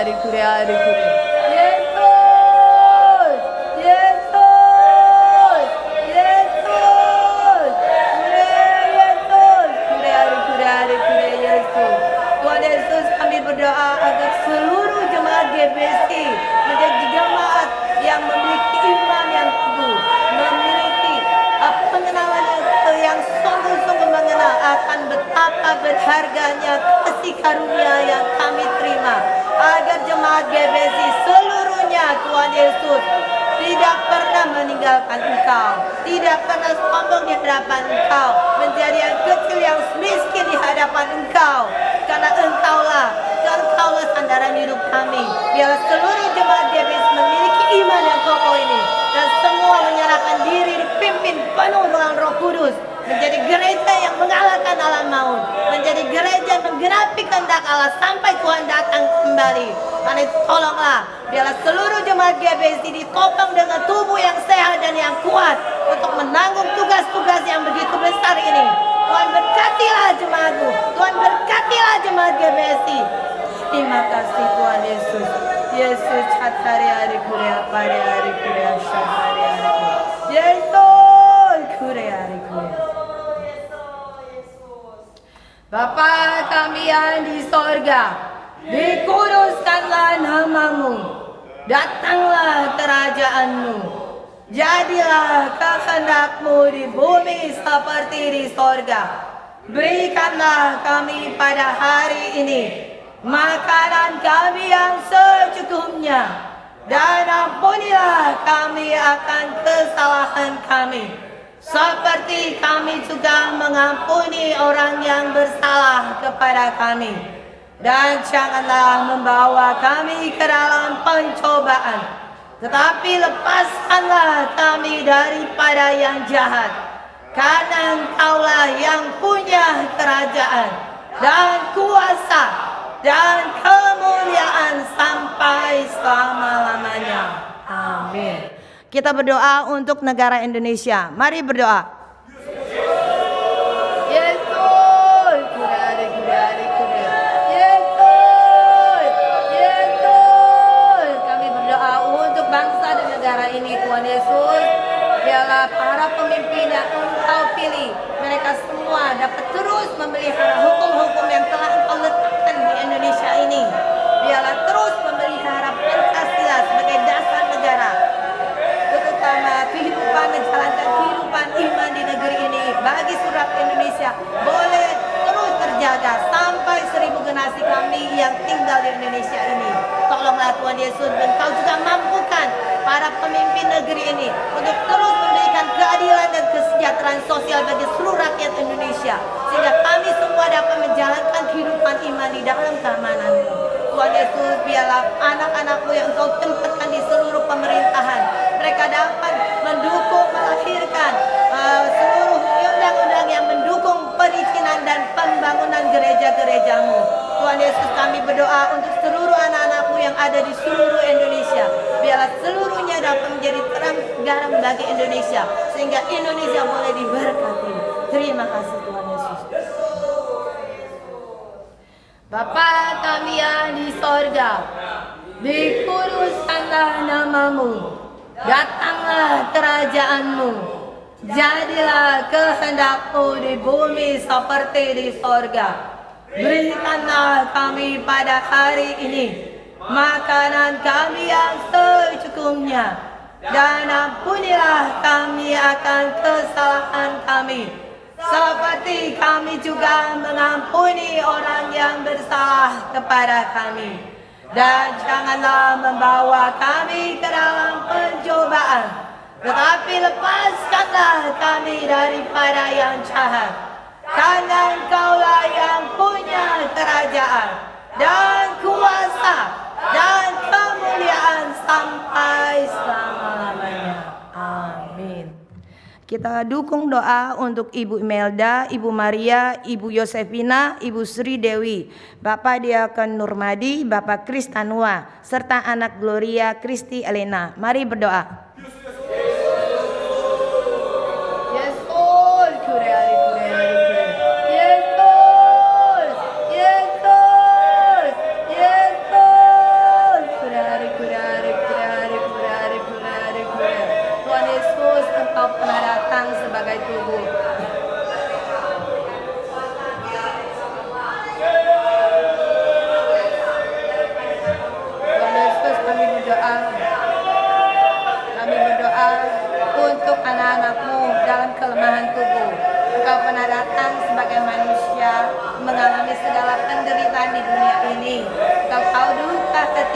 Tuhan Yesus, kami berdoa agar seluruh jemaat GBSI menjadi jemaat yang memiliki iman yang teguh, memiliki pengenalan yang sungguh-sungguh mengenal akan betapa berharganya kasih karunia yang kami terima, agar jemaat GBSI seluruhnya, Tuhan Yesus, tidak pernah meninggalkan Engkau, tidak pernah sombong di hadapan Engkau, menjadi yang kecil yang miskin di hadapan Engkau, karena Engkaulah sandaran hidup kami. Biarlah seluruh jemaat GBSI memiliki iman yang kokoh ini, dan semua menyerahkan diri dipimpin penuh dengan Roh Kudus, menjadi gereja yang mengalahkan alam maut, menjadi gereja yang menggenapi kehendak Allah sampai Tuhan datang kembali. Karena itu tolonglah, biarlah seluruh jemaat GBSI ditopang dengan tubuh yang sehat dan yang kuat untuk menanggung tugas-tugas yang begitu besar ini. Tuhan berkatilah jemaatmu, Tuhan berkatilah jemaat GBSI. Terima kasih Tuhan Yesus. Yesus catari hari kurea pada hari kurea syahari hari kurea. Yesus kurea hari kurea. Bapa kami yang di sorga, dikuduskanlah namamu, datanglah kerajaanmu, jadilah kehendakmu di bumi seperti di sorga. Berikanlah kami pada hari ini makanan kami yang secukupnya, dan ampunilah kami akan kesalahan kami, seperti kami juga mengampuni orang yang bersalah kepada kami. Dan janganlah membawa kami ke dalam pencobaan, tetapi lepaskanlah kami daripada yang jahat, karena Engkaulah yang punya kerajaan dan kuasa dan kemuliaan sampai selama-lamanya. Amin. Kita berdoa untuk negara Indonesia. Mari berdoa. Yesus, Yesus. Kami berdoa untuk bangsa dan negara ini, Tuhan Yesus. Biarlah para pemimpin yang Engkau pilih, mereka semua dapat terus memelihara hukum-hukum yang telah Engkau letakkan di Indonesia ini. Biarlah terus memelihara Pancasila sebagai dasar negara, terutama kehidupan, menjalankan kehidupan iman di negeri ini bagi seluruh Indonesia boleh terus terjaga sampai 1000 generasi kami yang tinggal di Indonesia ini. Tolonglah Tuhan Yesus, Engkau juga mampukan para pemimpin negeri ini untuk terus memberikan keadilan dan kesejahteraan sosial bagi seluruh rakyat Indonesia, sehingga kami semua dapat menjalankan kehidupan iman di dalam keamanan-Mu. Tuhan Yesus, biarlah anak-anak-Mu yang Engkau tempatkan di seluruh pemerintahan, mereka dapat mendukung, melahirkan seluruh undang-undang yang mendukung perizinan dan pembangunan gereja-gereja-Mu. Tuhan Yesus, kami berdoa untuk seluruh anak-anak-Mu yang ada di seluruh Indonesia. Biarlah seluruhnya dapat menjadi terang garam bagi Indonesia, sehingga Indonesia boleh diberkati. Terima kasih Tuhan Yesus. Bapa kami yang di sorga, dikuduskanlah namamu, datanglah kerajaan-Mu, jadilah kehendak-Mu di bumi seperti di sorga. Berikanlah kami pada hari ini makanan kami yang secukupnya, dan ampunilah kami akan kesalahan kami, seperti kami juga mengampuni orang yang bersalah kepada kami. Dan janganlah membawa kami ke dalam pencobaan, tetapi lepaskanlah kami daripada yang jahat, karena Engkaulah yang punya kerajaan dan kuasa dan kemuliaan sampai selama-lamanya. Amin. Kita dukung doa untuk Ibu Imelda, Ibu Maria, Ibu Yosefina, Ibu Sri Dewi, Bapak Diakon Nurmadi, Bapak Kristanua, serta anak Gloria Kristi Elena. Mari berdoa.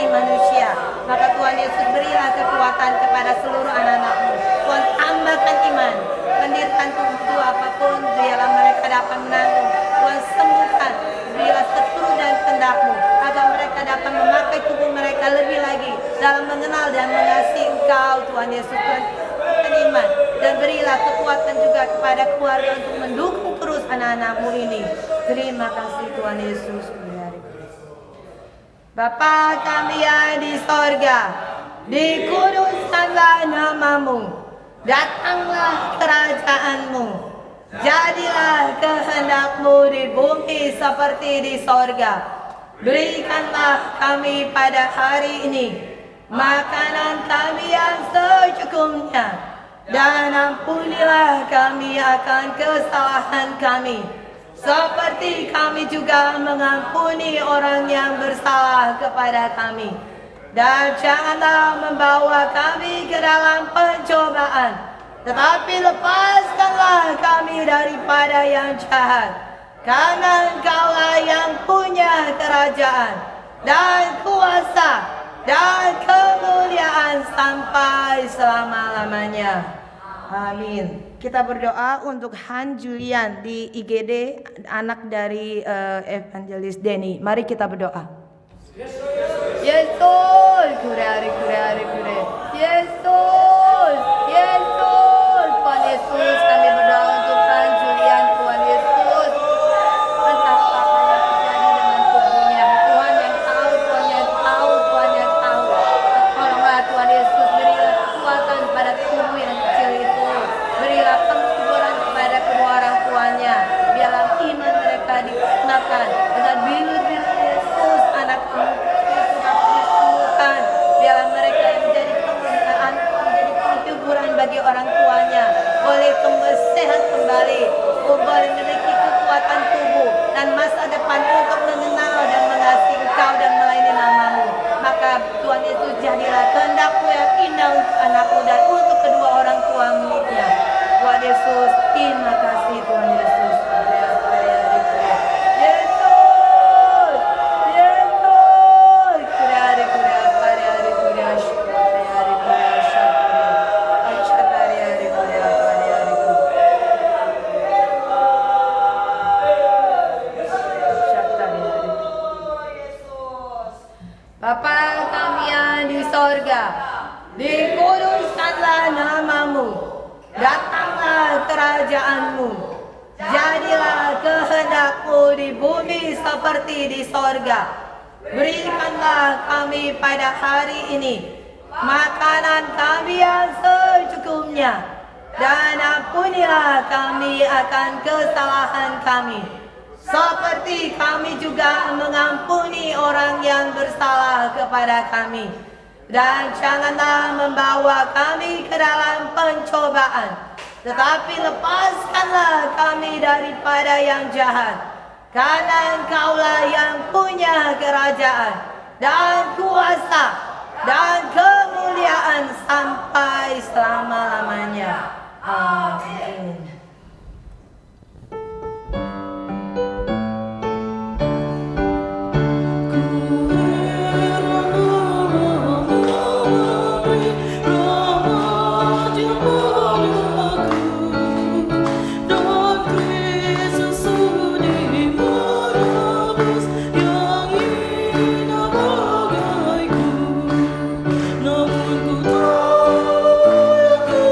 Manusia, maka Tuhan Yesus berilah kekuatan kepada seluruh anak-anak-Mu. Tuhan tambahkan iman, pendirikan tubuh apapun biarlah mereka dapat menanggung. Tuhan sembuhkan, berilah seluruh dan kehendak-Mu agar mereka dapat memakai tubuh mereka lebih lagi dalam mengenal dan mengasihi Engkau Tuhan Yesus. Tuhan iman dan berilah kekuatan juga kepada keluarga untuk mendukung terus anak-anak-Mu ini. Terima kasih Tuhan Yesus. Bapa kami yang di sorga, dikuduskanlah nama-Mu, datanglah kerajaan-Mu, jadilah kehendak-Mu di bumi seperti di sorga. Berikanlah kami pada hari ini makanan kami yang secukupnya, dan ampunilah kami akan kesalahan kami, seperti kami juga mengampuni orang yang bersalah kepada kami. Dan janganlah membawa kami ke dalam pencobaan, tetapi lepaskanlah kami daripada yang jahat. Karena Engkaulah yang punya kerajaan dan kuasa dan kemuliaan sampai selama-lamanya. Amin. Kita berdoa untuk Han Julian di IGD, anak dari Evangelis Denny. Mari kita berdoa. Yesus, kurari. Yesus, Tuhan Yesus, kami berdoa untuk Han Julian, Tuhan Yesus. Entah apa yang terjadi dengan tubuhnya, Tuhan yang tahu, Tuhan yang tahu. Tolonglah Tuhan Yesus, berilah kekuatan pada tubuh yang kecil itu. Berilah penghiburan kepada kedua orang tuanya. Biarlah iman mereka digunakan dengan bilut-bilut Yesus, anak-anak Yesus dapat disembuhkan. Biarlah mereka yang menjadi penghiburan bagi orang tuanya, boleh sehat kembali, boleh memiliki kekuatan tubuh dan masa depan untuk mengenal dan mengasihi Engkau dan melayani nama-Mu. Maka Tuhan Yesus, jadilah kehendak-Mu yang indah untuk anakmu dan untuk kedua orang tua miliknya. Tuhan Yesus, terima kasih Tuhan Yesus. Bapa kami yang di sorga, dikuduskanlah nama-Mu, datanglah kerajaan-Mu, jadilah kehendak-Mu di bumi seperti di sorga. Berikanlah kami pada hari ini makanan kami yang secukupnya, dan ampunilah kami akan kesalahan kami, seperti kami juga mengampuni orang yang bersalah kepada kami. Dan janganlah membawa kami ke dalam pencobaan, tetapi lepaskanlah kami daripada yang jahat. Karena Engkaulah yang punya kerajaan dan kuasa dan kemuliaan sampai selama-lamanya. Amin.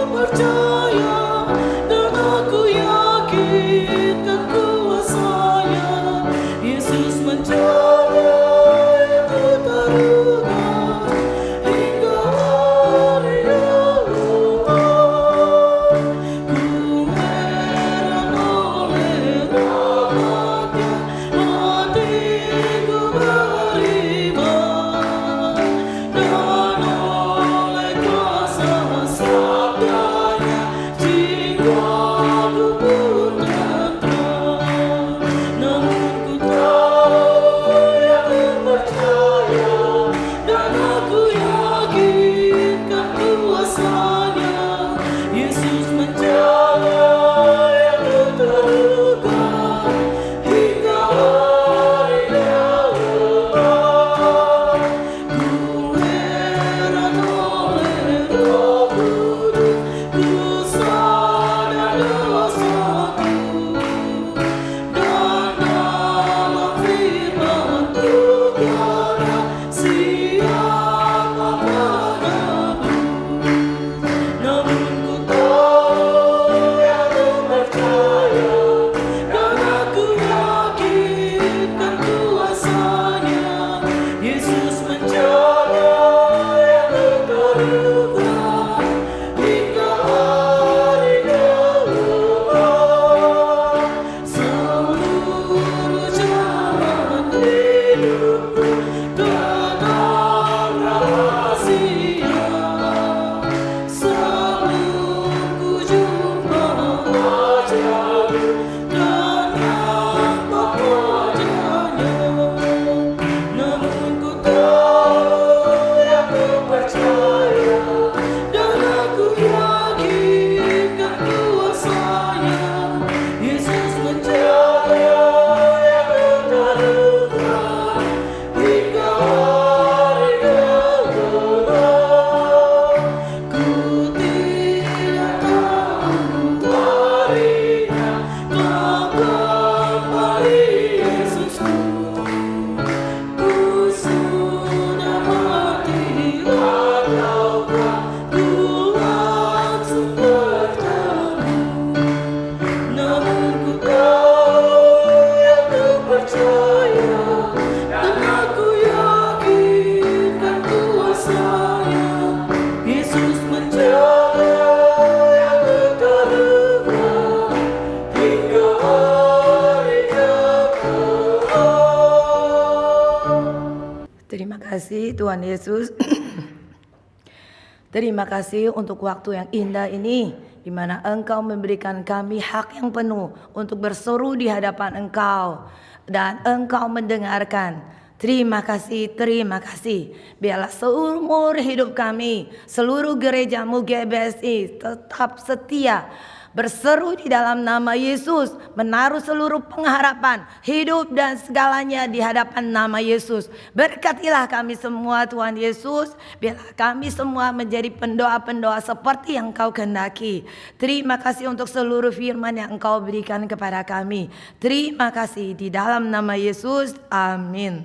Percaya kasih Tuhan Yesus. Terima kasih untuk waktu yang indah ini, di mana Engkau memberikan kami hak yang penuh untuk berseru di hadapan Engkau. Dan Engkau mendengarkan. Terima kasih, terima kasih. Biarlah seumur hidup kami, seluruh gerejamu GBSI tetap setia berseru di dalam nama Yesus, menaruh seluruh pengharapan, hidup dan segalanya di hadapan nama Yesus. Berkatilah kami semua Tuhan Yesus, biarlah kami semua menjadi pendoa-pendoa seperti yang Engkau kehendaki. Terima kasih untuk seluruh firman yang Engkau berikan kepada kami. Terima kasih di dalam nama Yesus, amin.